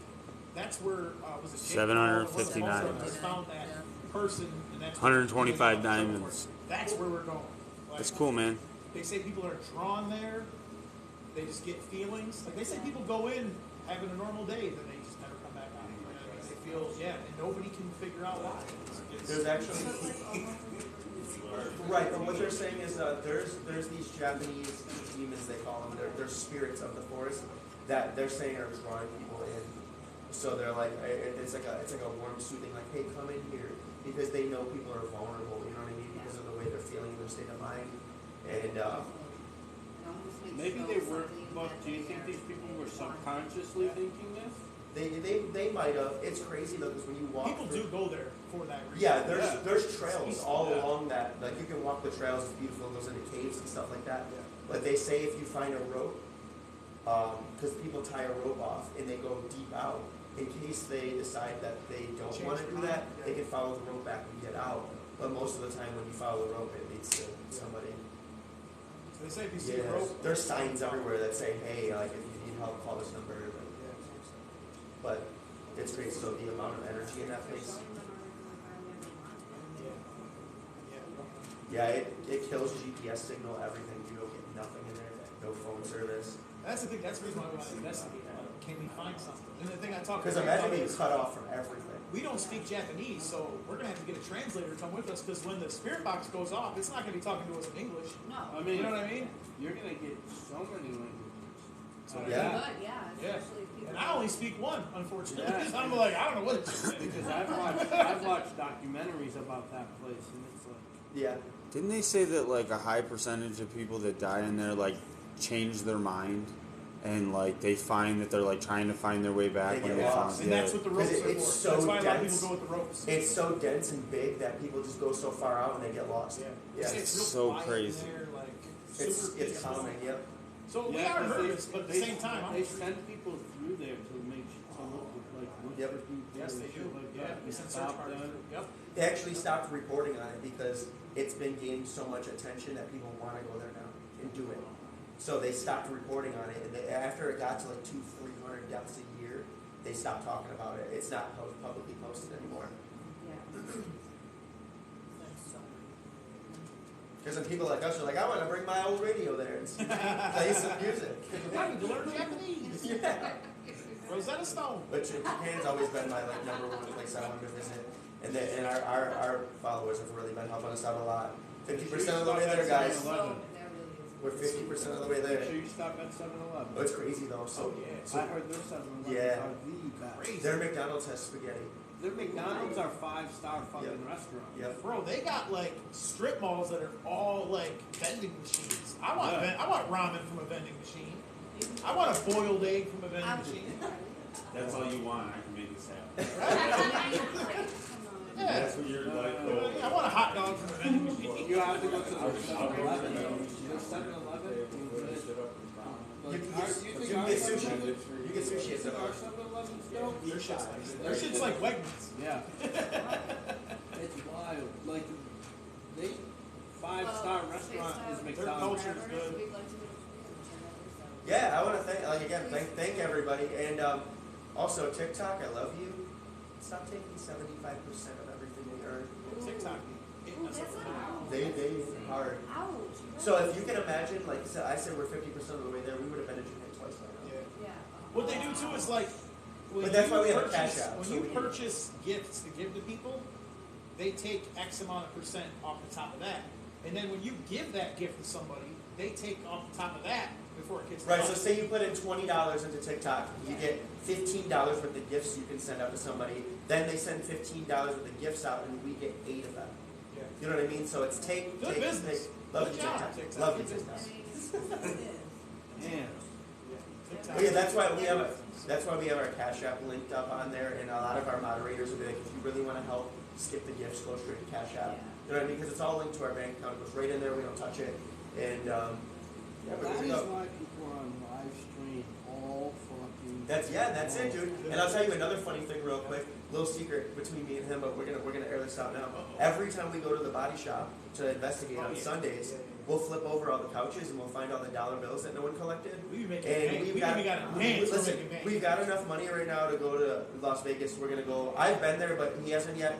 that's where was it 759. They found that Yeah. person, and that's 125 diamonds. That's where we're going. Like, That's cool, man. They say people are drawn there. They just get feelings. Like they say, people go in having a normal day, then they just never come back out. They feel, and nobody can figure out why. There's actually right, but what they're saying is there's these Japanese demons, they call them. They're spirits of the forest that they're saying are drawing people in. So they're like it's like a warm soothing, like, hey, come in here, because they know people are vulnerable. You know what I mean? Because of the way they're feeling, their state of mind, and It almost makes maybe no they were, something but that do you they think are these people were inclined subconsciously thinking this? they might have. It's crazy though, because when you walk People through, do go there for that reason. yeah, Yeah. there's trails all Yeah. along that. Like you can walk the trails, it's beautiful. It goes into caves and stuff like that. Yeah. But they say if you find a rope, because people tie a rope off and they go deep out, in case they decide that they don't Change want to their do mind, that, yeah. they can follow the rope back and get out. But most of the time, when you follow the rope, it leads to somebody. So they say if you see Yeah, a rope, there's signs everywhere that say, "Hey, like if you need help, call this number." But it's great. So the amount of energy in that place. Yeah, it kills GPS signal, everything. You don't get nothing in there. No phone service. That's the thing. That's the reason why we want to investigate. Can we find something? And the thing I talk Because about imagine being is cut off from everything. we don't speak Japanese, so we're gonna have to get a translator to come with us. Because when the spirit box goes off, it's not gonna be talking to us in English. No. I mean, You know what I mean? You're gonna get so many languages. So, Yeah. Good, yeah, Yeah. especially if people. And I only speak one, unfortunately. Yeah. I'm like, I don't know what it's saying. Because I've watched documentaries about that place, and it's like, Yeah. Didn't they say that like a high percentage of people that die in there like change their mind? and like they find that they're like trying to find their way back They when get they lost. find. And that's what the ropes are It's for. so That's why a lot of dense. people go with the ropes. It's so dense and big that people just go so far out and they get lost. Yeah. Yeah. It's real so quiet crazy. in there, like, It's super it's peaceful. calming. Yep. So we Yeah, are 'cause nervous, but at the same time, I'm they send people through there to make to look Yep. for people. yes, they and do. shit like Yeah, that. we They send search stop parties them. through. Yep. They actually stopped reporting on it because it's been gaining so much attention that people want to go there now and do it. So they stopped reporting on it, and after it got to like 200-300 deaths a year, they stopped talking about it. It's not publicly posted anymore. Yeah. That's so Because then people like us are like, I want to bring my old radio there and play some music. I need to learn Japanese. Yeah. Rosetta Stone. But Japan's always been my like number one place I want to visit, and our followers have really been helping us out a lot. 50% of the way there, guys. So, that really is. We're 50% of the way Make there. sure you stop at 7-Eleven. Oh, it's crazy though. So, Oh, yeah. so I heard their 7-Elevens Yeah. are the best. Crazy. their McDonald's has spaghetti. Their McDonald's are 5-star fucking Yep. restaurants. Yep. Bro, they got like strip malls that are all like vending machines. I want I want ramen from a vending machine. I want a boiled egg from a vending machine. That's all you want. I can make this happen. Yeah. That's what you're like. I want a hot dog from a vending machine. You have to go to the 7-Eleven. The 7-Eleven. You can get sushi. You get sushi at Our 7-Eleven. 7-Elevens dope. Their shit's like Wegmans. Yeah. It's wild. Like, they 5-star restaurant is Their McDonald's. culture is good. Yeah, I want to thank everybody, and also TikTok. I love you. Stop taking 75% of everything we earn. TikTok. hitting us up with that. They hard. Ouch. So if you can imagine, like I said, we're 50% of the way there. We would have been in Japan twice by now. Yeah. Yeah. What they do too is like, when But that's you why we have a purchase- cash out, When so you we- purchase gifts to give to people, they take X amount of percent off the top of that, and then when you give that gift to somebody, they take off the top of that before it gets to Right. So us. say you put in $20 into TikTok, you get $15 worth of gifts you can send out to somebody. Then they send $15 worth of gifts out, and we get 8 of them. Yeah. You know what I mean? So it's take, Good take, business. take. Love Good you, job, TikTok. TikTok. Love you, Good TikTok. Yeah. TikTok. Oh, yeah, that's why we have our Cash App linked up on there, and a lot of our moderators will be like, if you really want to help, skip the gifts, go straight to Cash App. You know what I mean? Because it's all linked to our bank account. It goes right in there. We don't touch it, and yeah, we're That good to is go. why people are on live stream all fucking. That's it, dude. And I'll tell you another funny thing real quick. Little secret between me and him, but we're gonna air this out now. Every time we go to the body shop to investigate on Sundays, we'll flip over all the couches and we'll find all the dollar bills that no one collected. We be making And bank. we've We got, even got advance. listen, We're making bank. we've got enough money right now to go to Las Vegas. We're gonna go. I've been there, but he hasn't yet.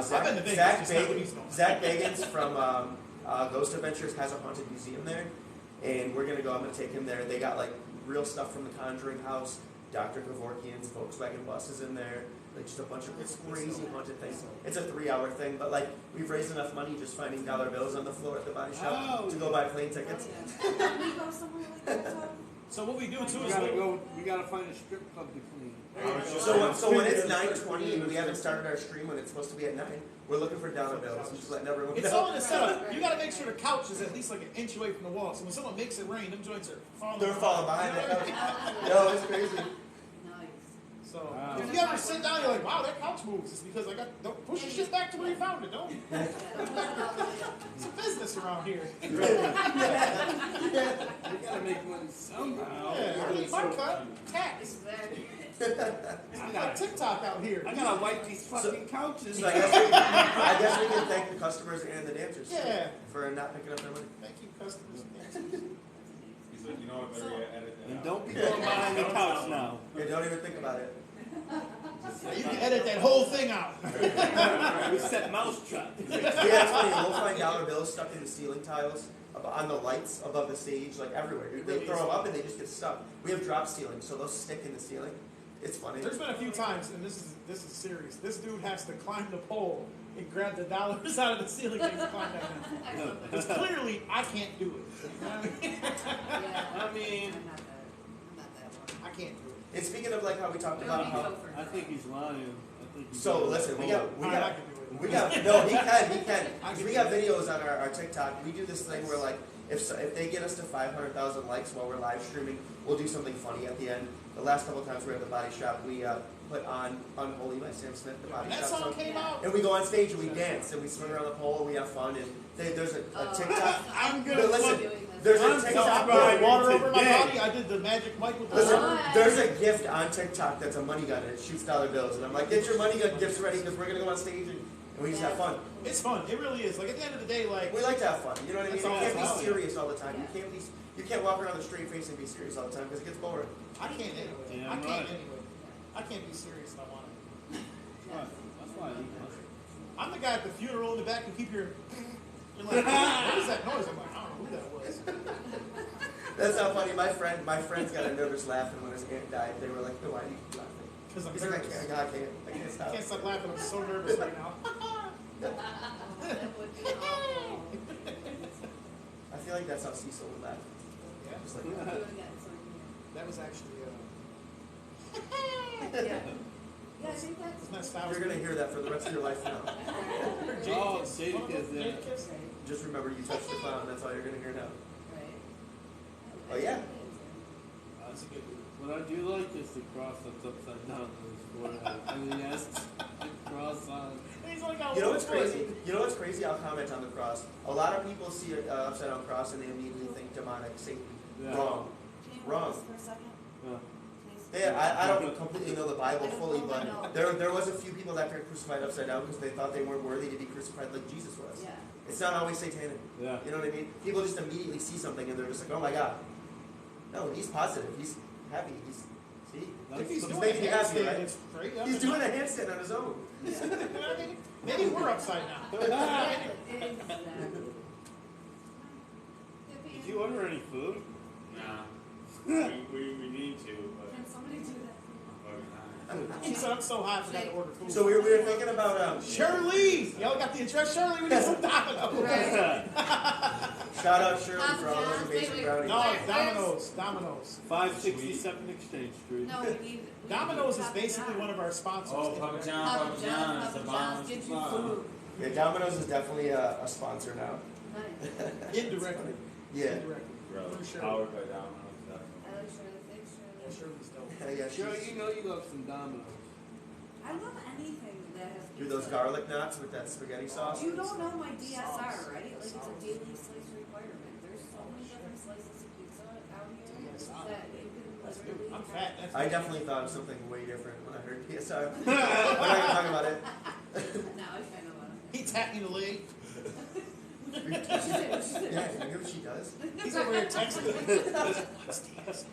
Zach, been to Vegas, Zach, just not when he's going. Zach Bagans from Ghost Adventures has a haunted museum there, and we're gonna go. I'm gonna take him there. They got like real stuff from the Conjuring house, Dr. Kevorkian's Volkswagen buses in there. Like just a bunch of it's crazy haunted things. It's a 3-hour thing, but like we've raised enough money just finding dollar bills on the floor at the body shop to go buy plane tickets. Can we go somewhere like that, Tom? So what we do too We is gotta go. We gotta find a strip club to clean. So when it's 9:20 and we haven't started our stream when it's supposed to be at 9, we're looking for dollar bills. I'm just letting everyone It's know. all in the setup. You gotta make sure the couch is at least like an inch away from the wall. So when someone makes it rain, them joints are falling. They're falling behind You know it. what I mean? Yo, it's crazy. Nice. So Wow. if you ever sit down, you're like, wow, that couch moves. It's because don't push your shit back to where you found it. Don't. It's a business around here. We gotta make money somehow. Yeah, I need my cut. Tax. Exactly. I got TikTok out here. I gotta wipe these fucking couches. So I guess we can thank the customers and the dancers Yeah. for not picking up their money. Thank you, customers. He's like, you know what, better edit that And out. don't be going behind the couch now. Yeah, don't even think about it. You can edit that whole thing out. We set mouse trap. Yeah, it's funny. We'll find dollar bills stuck in the ceiling tiles, on the lights above the stage, like everywhere. They throw them up and they just get stuck. We have drop ceilings, so those stick in the ceiling. It's funny. There's been a few times, and this is serious. This dude has to climb the pole and grab the dollars out of the ceiling and climb that down. Because clearly I can't do it. You know what I mean? Yeah. I mean, I'm not that one. I can't do it. And speaking of like how we talked about how. I think he's lying. I think he's So lying. listen, we got Alright, I can do it. no, he can. We got videos on our TikTok. We do this thing where like if they get us to 500,000 likes while we're live streaming, we'll do something funny at the end. The last couple times we were at the body shop, we put on Unholy by Sam Smith, the body That shop song song. came out. And we go on stage and we dance and we swing around the pole and we have fun. And there's a TikTok. I'm No, gonna listen, there's a I'm TikTok. throwing water over my today. body. I did the Magic Mike with the Listen, water. there's a gift on TikTok that's a money gun and it shoots dollar bills. And I'm like, get your money gun gifts ready because we're going to go on stage and we just have fun. It's fun. It really is. Like at the end of the day, like We like to have fun. You know what I mean? That's You all can't it's about. be serious all the time. You can't walk around with a straight face and be serious all the time because it gets boring. I can't anyway. Yeah, I I'm can't right. anyway. I can't be serious if I want to. That's why I eat mustard. I'm the guy at the funeral in the back who keep your. You're like, what is that noise? I'm like, I don't know who that was. That's not funny. My friends got a nervous laugh and when his aunt died, they were like, "No, why are you laughing?" Because I'm He's like, nervous. I can't I stop. can't stop laughing. I'm so nervous right now. That would be awful. I feel like that's how Cecil would laugh. Yeah, Just like Do that. it again, so that was actually. yeah. Yeah, I think that's. Isn't that style? You're gonna hear that for the rest of your life now. Oh, Jadakiss, yeah. Right. Just remember, you touched the clown. That's all you're gonna hear now. Right. Oh, yeah. That's a good one. What I do like is the cross that's upside down on his forehead. And he has the cross on. He's only got You know one what's foot. crazy? You know what's crazy? I'll comment on the cross. A lot of people see an upside down cross and they immediately think demonic, Satan. Yeah. Wrong. Can you Wrong. hold this for a second? Yeah. Please? I don't completely know the Bible I don't fully, know, I know. but there was a few people that got crucified upside down because they thought they weren't worthy to be crucified like Jesus was. Yeah. It's not always satanic. Yeah. You know what I mean? People just immediately see something and they're just like, oh my god. No, he's positive. He's happy. He's see? If he's He's doing making a you happy, handstand, right? it's great. I He's mean, doing a handstand on his own. you know what I mean? Maybe we're upside down. Exactly. Did you order any food? Nah. we need to, but Can somebody do that? He said, I'm so high, I forgot to order food. So we were thinking about Shirley! Y'all got the address? Shirley, we need some Domino's. Right. shout out Shirley for all those amazing brownies. No, Wait, it's Domino's. Domino's. 567 Exchange Street. No, we need. Domino's is basically one of our sponsors. oh, Papa John, Papa John's, the Papa bomb. John's, get you food. Yeah, Domino's is definitely a sponsor now. Nice. Indirectly. Yeah. Indirectly. Bro, Through Shirley. powered by Domino's. I like Shirley. Thanks, Yeah, Shirley. Shirley's dope. Yeah, Sure, she's- you know you love some Domino's. I love anything that has do those pizza. garlic knots with that spaghetti sauce. You don't know my DSR, right? Like it's a daily slice requirement. There's so many different slices of pizza out here that you can literally. I'm fat. That's I definitely thought of something way different when I heard PSR. We're not gonna talk about it. Now I kind of want to. He tapped me in the leg. Yeah, you hear what she does? He's over here texting me. What's this?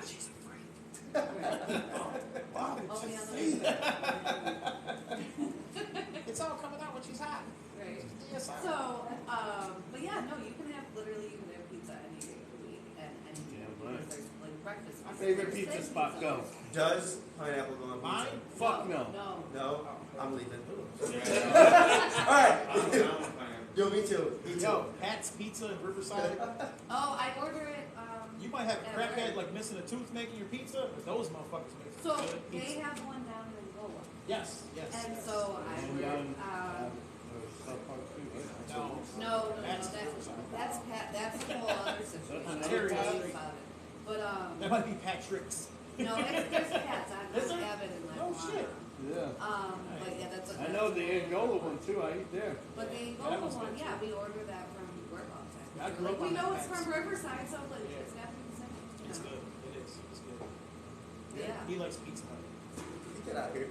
She's afraid. Wow. Oh yeah, It's all coming out when she's hot. right. Yes, I So, but yeah, no, you can have literally you can have pizza any day of the week and any day. Yeah, right. There's like breakfast. My Favorite Thursday pizza spot, go. Does pineapple go on Mine? pizza? Fuck no. No. No? I'm leaving. Yeah, Alright. I'm down with Yo, me too. Me too. Yo, Pat's Pizza in Riverside. Oh, I order it. You might have a at crackhead work. like missing a tooth making your pizza, but those motherfuckers make So good they pizza. have one down in Angola, Yes, yes. and yes. so I And ordered. South Park too, right? No. No, That's that's Pat. That's a whole other situation. That's I'll Terry tell you Street. about it. But That might be Patrick's. no, there's Pat's. I Is there? have it in No like shit. Yeah. but yeah, that's. I know the Angola one too. I eat there. But the That Angola was one, good, yeah, too. we order that from work all the time. I grew Like, up we on know that it's Pat's. from Riverside, so like Yeah. it's got to be the same. It's good. It is. It's good. Yeah. He likes pizza. Get out of here.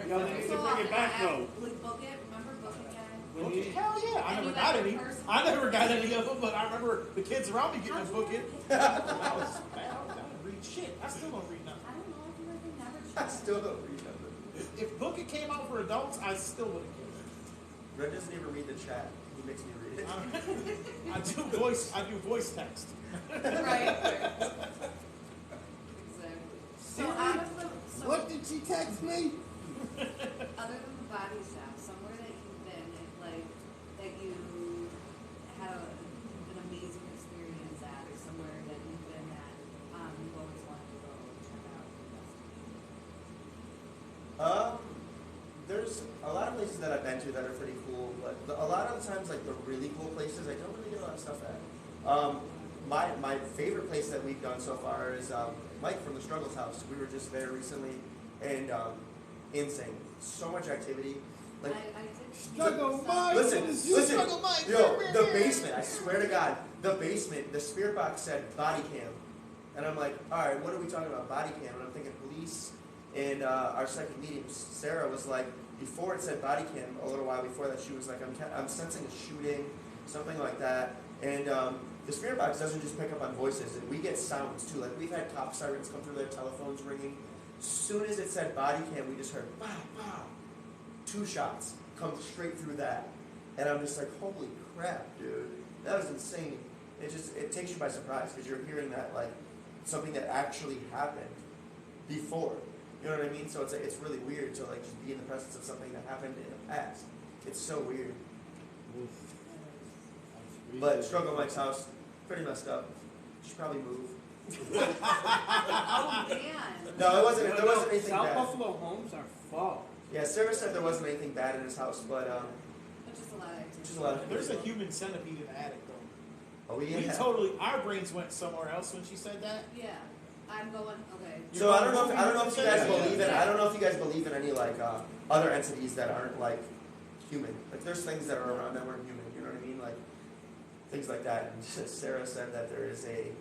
Y'all need to bring it back though. Like book it. Remember book it, guy? When Okay, you, hell yeah. I And never you got got any. your person? I never got any of them, but I remember the kids around me getting How'd them you book it. get I was bad. I didn't read shit. I still don't read nothing. I don't know if you ever never I tried. still don't read nothing. If Book It came out for adults, I still wouldn't get it. Red doesn't even read the chat. He makes me read it. I do voice text. Right. Exactly. So out of the what did she text me? other than the body shop, somewhere that you've been, like that you had an amazing experience at, or somewhere that you've been at, you've always wanted to go check out. There's a lot of places that I've been to that are pretty cool, but a lot of the times, like the really cool places, I don't really get a lot of stuff at. My favorite place that we've done so far is Mike from the Struggles House. We were just there recently, and insane. So much activity. Like, I did Struggle Mike! listen, Struggle Mike! yo, the basement. I swear to God, the basement. The spirit box said body cam, and I'm like, all right, what are we talking about? Body cam, and I'm thinking police. And our second meeting, Sarah was like, before it said body cam, a little while before that, she was like, I'm sensing a shooting, something like that. And the spirit box doesn't just pick up on voices, and we get sounds too. Like, we've had cop sirens come through, their telephones ringing. As soon as it said body cam, we just heard, pow, pow. 2 shots come straight through that. And I'm just like, holy crap, dude. That was insane. It takes you by surprise, because you're hearing that, like, something that actually happened before. You know what I mean? So it's really weird to, like, just be in the presence of something that happened in the past. It's so weird. But Struggle Mike's house, pretty messed up. Should probably move. Oh man. No, it wasn't. There wasn't anything South bad. Buffalo homes are full. Yeah, Sarah said there wasn't anything bad in his house, but But just a lot of activity. just a lot of. There's a human centipede in the attic, though. Oh We yeah. totally, our brains went somewhere else when she said that. Yeah. I'm going, okay. So I don't know if you guys believe in. I don't know if you guys believe in any like other entities that aren't like human. Like there's things that are around that weren't human. You know what I mean? Like things like that. And Sarah said that there is a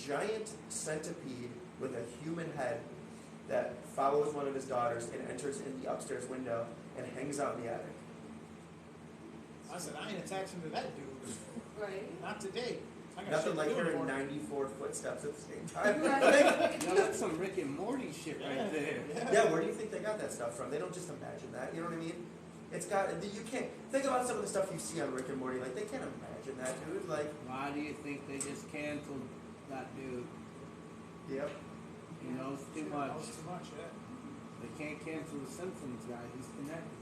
giant centipede with a human head that follows one of his daughters and enters in the upstairs window and hangs out in the attic. I said, I ain't attaching to that dude. Right. Not today. I got Nothing shit like to do hearing tomorrow. 94 footsteps at the same time. Right. Yo, that's some Rick and Morty shit right there. Yeah, where do you think they got that stuff from? They don't just imagine that. You know what I mean? It's got. You can't think about some of the stuff you see on Rick and Morty. Like they can't imagine that, dude. Like, Why do you think they just canceled that dude? yep. He knows too That much. was too much, yeah. They can't cancel the Simpsons guy. He's connected.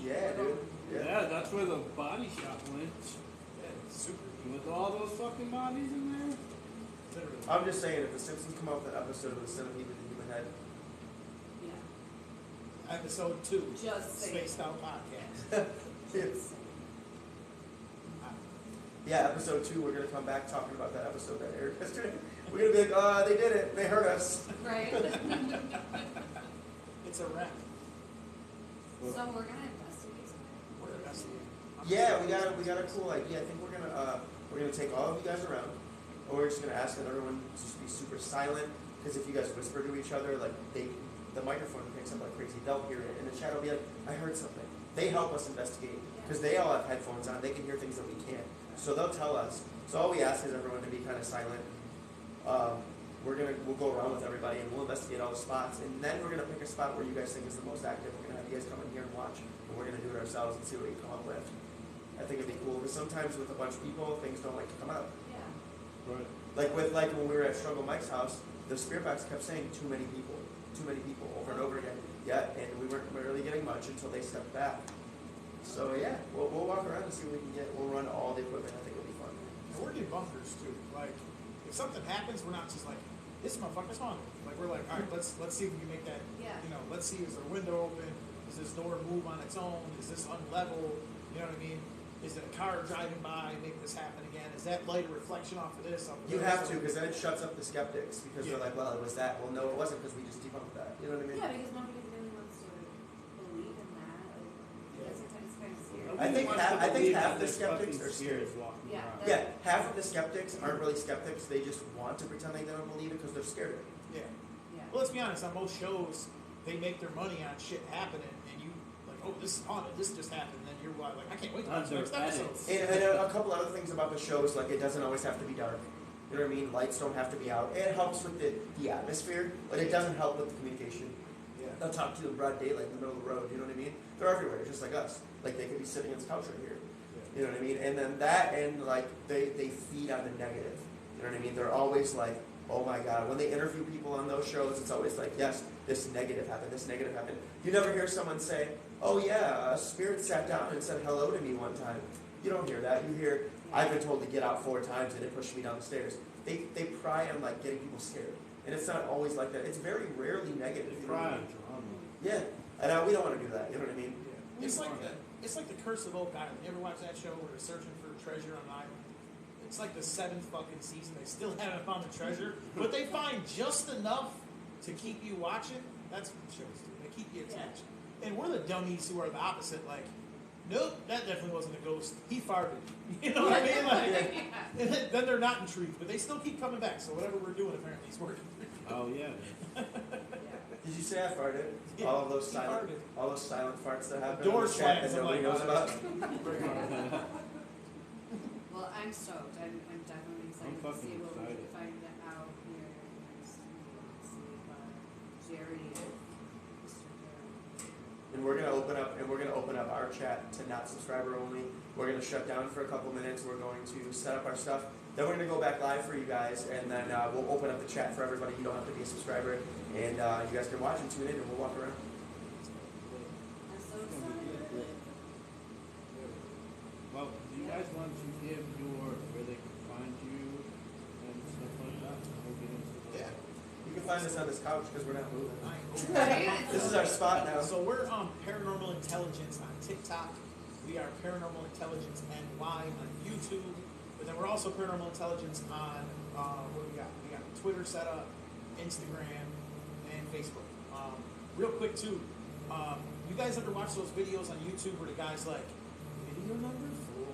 Yeah, dude. Yeah. Yeah, that's where the body shop went. Yeah, super deep. With all those fucking bodies in there. Literally. I'm just saying, if the Simpsons come out with an episode of the centipede with the human head, Yeah. Episode 2. Just saying. Spaced Out Podcast. it's. Yeah, episode 2, we're gonna come back talking about that episode that aired yesterday. We're gonna be like, they did it. They hurt us. Right. It's a wrap. So we're gonna investigate something. We're investigating. Yeah, we got a cool idea. I think we're gonna take all of you guys around, and we're just gonna ask that everyone just be super silent. Because if you guys whisper to each other, like the microphone picks up like crazy. They'll hear it, and the chat will be like, "I heard something." They help us investigate because they all have headphones on. They can hear things that we can't, so they'll tell us. So all we ask is everyone to be kind of silent. We'll go around with everybody and we'll investigate all the spots, and then we're gonna pick a spot where you guys think is the most active. We're gonna have you guys come in here and watch, and we're gonna do it ourselves and see what we come up with. I think it'd be cool because sometimes with a bunch of people, things don't like to come out. Yeah. Right. Like when we were at Struggle Mike's house, the spirit box kept saying too many people over and over again. Yeah, and we weren't really getting much until they stepped back. So yeah, we'll walk around and see what we can get. We'll run all the equipment. I think it'll be fun. And we're in bunkers too. Like, if something happens, we're not just like, this motherfucker's haunted. Like, we're like, all right, let's see if we can make that. Yeah. You know, let's see, is there a window open? Does this door move on its own? Is this unlevel? You know what I mean? Is it a car driving by making this happen again? Is that light a reflection off of this? Off of You this? have to, because then it shuts up the skeptics because Yeah. they're like, well, it was that. Well, no, it wasn't because we just debunked that. You know what I mean? Yeah, because nobody really wants to believe in that. Like, that's kind of scary. I think half the skeptics are spirits scared. walking Yeah. around. Yeah, half of the skeptics aren't really skeptics. They just want to pretend like they don't believe it because they're scared of it. Yeah. Yeah. Well, let's be honest. On most shows, they make their money on shit happening, and you like, oh, this is haunted. This just happened. And then you're like, I can't wait to watch the next episode. And a couple other things about the shows, like it doesn't always have to be dark. You know what I mean? Lights don't have to be out. It helps with the atmosphere, but it doesn't help with the communication. Yeah. They'll talk to you in broad daylight in the middle of the road. You know what I mean? They're everywhere, just like us. Like they could be sitting on this couch right here. You know what I mean? And then that, and like they feed on the negative. You know what I mean? They're always like, oh my God. When they interview people on those shows, it's always like, yes, this negative happened. This negative happened. You never hear someone say, oh yeah, a spirit sat down and said hello to me one time. You don't hear that. You hear, I've been told to get out 4 times and it pushed me down the stairs. They pry on like getting people scared. And it's not always like that. It's very rarely negative. They You know what I cry mean? on drama. Yeah. And we don't want to do that. You know what I mean? It's like the Curse of Oak Island. You ever watch that show where they're searching for treasure on an island? It's like the 7th fucking season. They still haven't found the treasure, but they find just enough to keep you watching. That's what the shows do. They keep you attached. And we're the dummies who are the opposite. Like, nope, that definitely wasn't a ghost. He farted. You know what I mean? Like, and then they're not intrigued, but they still keep coming back. So whatever we're doing, apparently, is working. Oh yeah. Did you say I farted? Yeah, all of those he silent, farted. all those silent farts that happen. Door in the chat slams, that I'm nobody like, knows oh, about. Well, I'm stoked. I'm definitely excited to fucking see what we excited. can find out here. See Jerry and Mr. Jerry. And we're gonna open up our chat to not subscriber only. We're gonna shut down for a couple minutes. We're going to set up our stuff. Then we're gonna go back live for you guys, and then we'll open up the chat for everybody. You don't have to be a subscriber, and you guys can watch and tune in, and we'll walk around. I'm so excited. Well, do you guys want to give where they can find you and stuff like that? We'll get into that. Yeah. You can find us on this couch because we're not moving. Right? This is our spot now. So we're Paranormal Intelligence on TikTok. We are Paranormal Intelligence NY on YouTube. But then we're also Paranormal Intelligence on, what do we got? We got Twitter set up, Instagram, and Facebook. Real quick too, you guys ever watch those videos on YouTube where the guy's like, video number 4?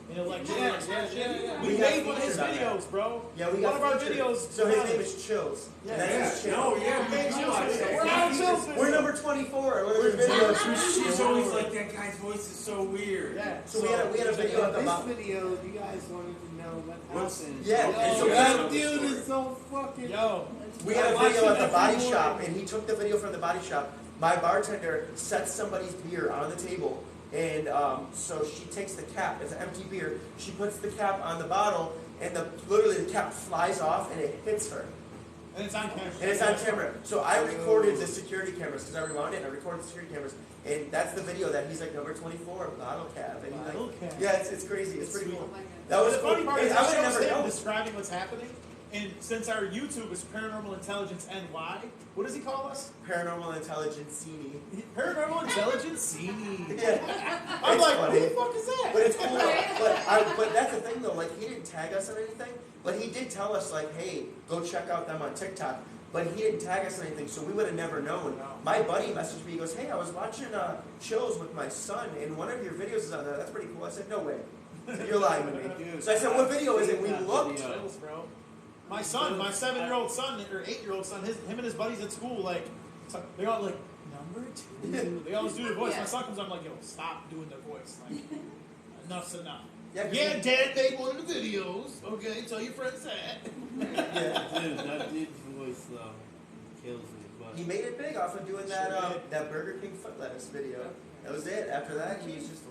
And he'll like, Yeah. We We made got one of his featured on that. videos, bro. Yeah, we One got of our featured. videos. So his name is Chills. Yeah. And that's his channel. Oh, yeah, we Hey, do Chills, watch that. we're on Chills. We're number 24. One of his videos. She's always like, that guy's voice is so weird. Yeah. So we had a video at the This bottom. video, you guys wanted to know what happened. Yeah, and so Oh, we that had, dude is so fucking. Yo. we had a I watch video him at the every body morning. shop, and he took the video from the body shop. My bartender sets somebody's beer on the table, and so she takes the cap. It's an empty beer. She puts the cap on the bottle, and literally the cap flies off, and it hits her. And it's on camera. And it's on camera. So I recorded the security cameras because I rewound it. And I recorded the security cameras, and that's the video that he's like number 24 bottle cap. And he's Bottle like, cap. yeah, it's crazy. It's pretty Sweet. cool. Oh my God. That was the funny cool. part is I I would shows never him know. describing what's happening. And since our YouTube is Paranormal Intelligence NY, what does he call us? Paranormal Intelligence Cini. Paranormal Intelligence CNI. Yeah. I'm It's like, funny. who the fuck is that? But it's cool. But that's the thing though. Like he didn't tag us on anything, but he did tell us like, hey, go check out them on TikTok. But he didn't tag us on anything, so we would have never known. No. My buddy messaged me. He goes, hey, I was watching Chills with my son, and one of your videos is on there. That's pretty cool. I said, no way. You're lying to me. Dude, So I said, what video is it? We that looked. video. Chills, bro. My son, my 7-year-old son, or 8-year-old son, him and his buddies at school, like, so they all like, number 2. They always do their voice. Yeah. My son comes up, I'm like, yo, stop doing their voice. Like, enough's enough. Yeah, 'cause Yeah, he- Dad made one of the videos. Okay, tell your friends that. yeah. Dude, that dude's voice though kills me. But He made it big off of doing that Sure did. that Burger King foot lettuce video. That was it. After that, he's just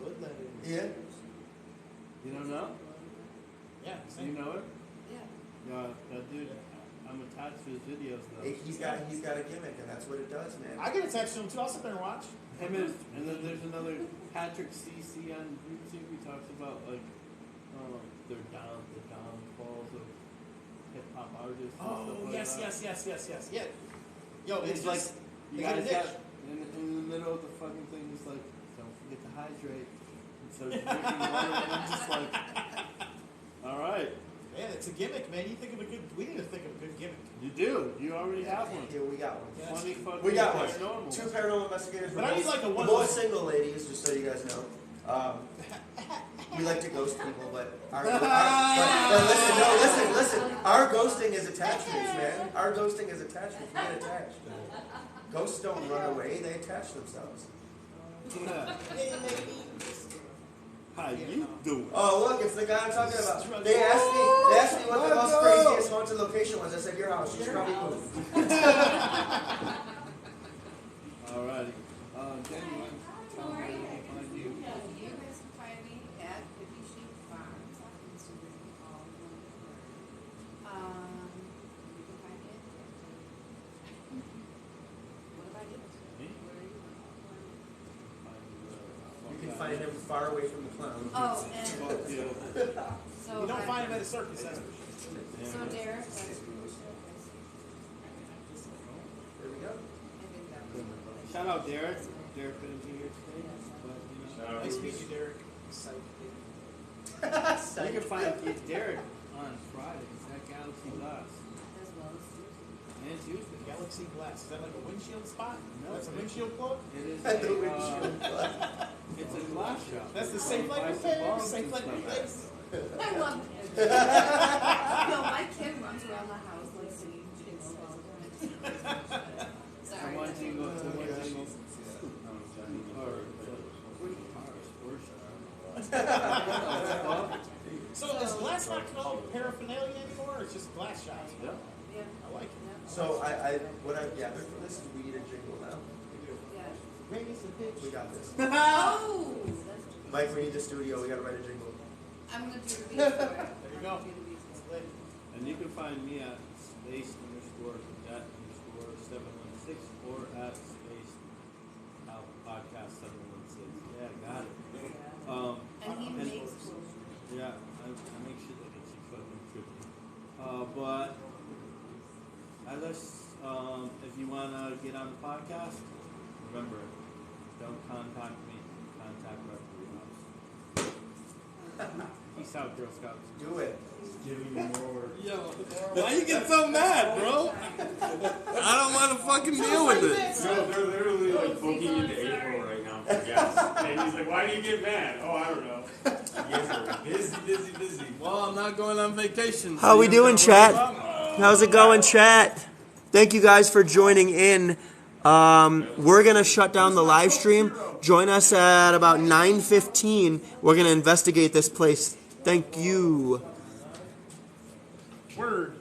yeah. you don't know? Yeah, Do same. you know it? Yeah. Yeah, that dude. I'm attached to his videos though. He's got a gimmick, and that's what it does, man. I get a text to him too. I'll sit there and watch. Him and then there's another Patrick CC on YouTube. He talks about like the downfalls of hip hop artists. And stuff Oh, like yes, that. yes. Yeah. Yo, it's It's like just, you they got a guys niche. got in the middle of the fucking thing. It's like don't forget to hydrate. And so drinking water, and I'm just like, all right, Man, it's a gimmick, man. We need to think of a good gimmick. you do. You already have one. Yeah, we got one. Yeah. Funny fucking We got one. paranormal. 2 paranormal investigators. But I need like a We're one. both single ladies, just so you guys know. We like to ghost people, but listen. Our ghosting is attachments, man. Our ghosting is attachments. We get attached. Ghosts don't run away; they attach themselves. Yeah. Hey, lady. How you doing? Oh, look, it's the guy I'm talking about. They asked me what the most craziest haunted location was. I said, your house. You should probably move. Alrighty. Jenny, you want to tell me where we can find you? You guys can find me at 50 Sheep Farms on Instagram. All one word. You can find me at what about you? Me? Where are you? You can find him far away from the clown. Oh, and Fuck you. so You don't find him at a circus, that's for sure. So Derek, I There we go. think that was Shout out Derek. Derek couldn't be here today, but Shout out Nice to to meet you, Derek. you can find Derek on Fridays at Galaxy Glass As well as Tuesday. and Tuesday. Galaxy Glass. Is that like a windshield spot? No, That's a windshield plug? It is At the a, windshield. it's a glass shop. That's the safe light Buy some repair. bulbs Safe and light stuff. replace. I love it. Yo, my kid runs around the house like singing jingle all the time. Sorry. The one jingle, the one jingle. So is glass not called paraphernalia anymore? Or it's just glass shops? Yeah. Yeah. I like it. So what I gathered from this is we need a jingle now. Yeah. Raise the pitch. We got this. Oh! That's Mike, we need the studio. We gotta write a jingle. I'm gonna do the beat for it. There you go. I'm gonna do the beat for it. And you can find me at space_cat_716 or at space podcast 716. Yeah, got it. And he and- makes clothes. Yeah, I make sure that it's fucking tricky. But if you wanna get on the podcast, remember, don't contact me. Contact Referee House. Peace out, Girl Scouts. Do it. Giving you more. Yo, why you get so mad, bro? I don't want to fucking deal with it. No, they're literally like booking into April right now for guests. And he's like, why do you get mad? Oh, I don't know. Yes, busy. Well, I'm not going on vacation. How we you don't doing, gotta worry chat? about me. How's it going, chat? Thank you guys for joining in. We're gonna shut down the live stream. Join us at about 9:15. We're gonna investigate this place. Thank you. Word.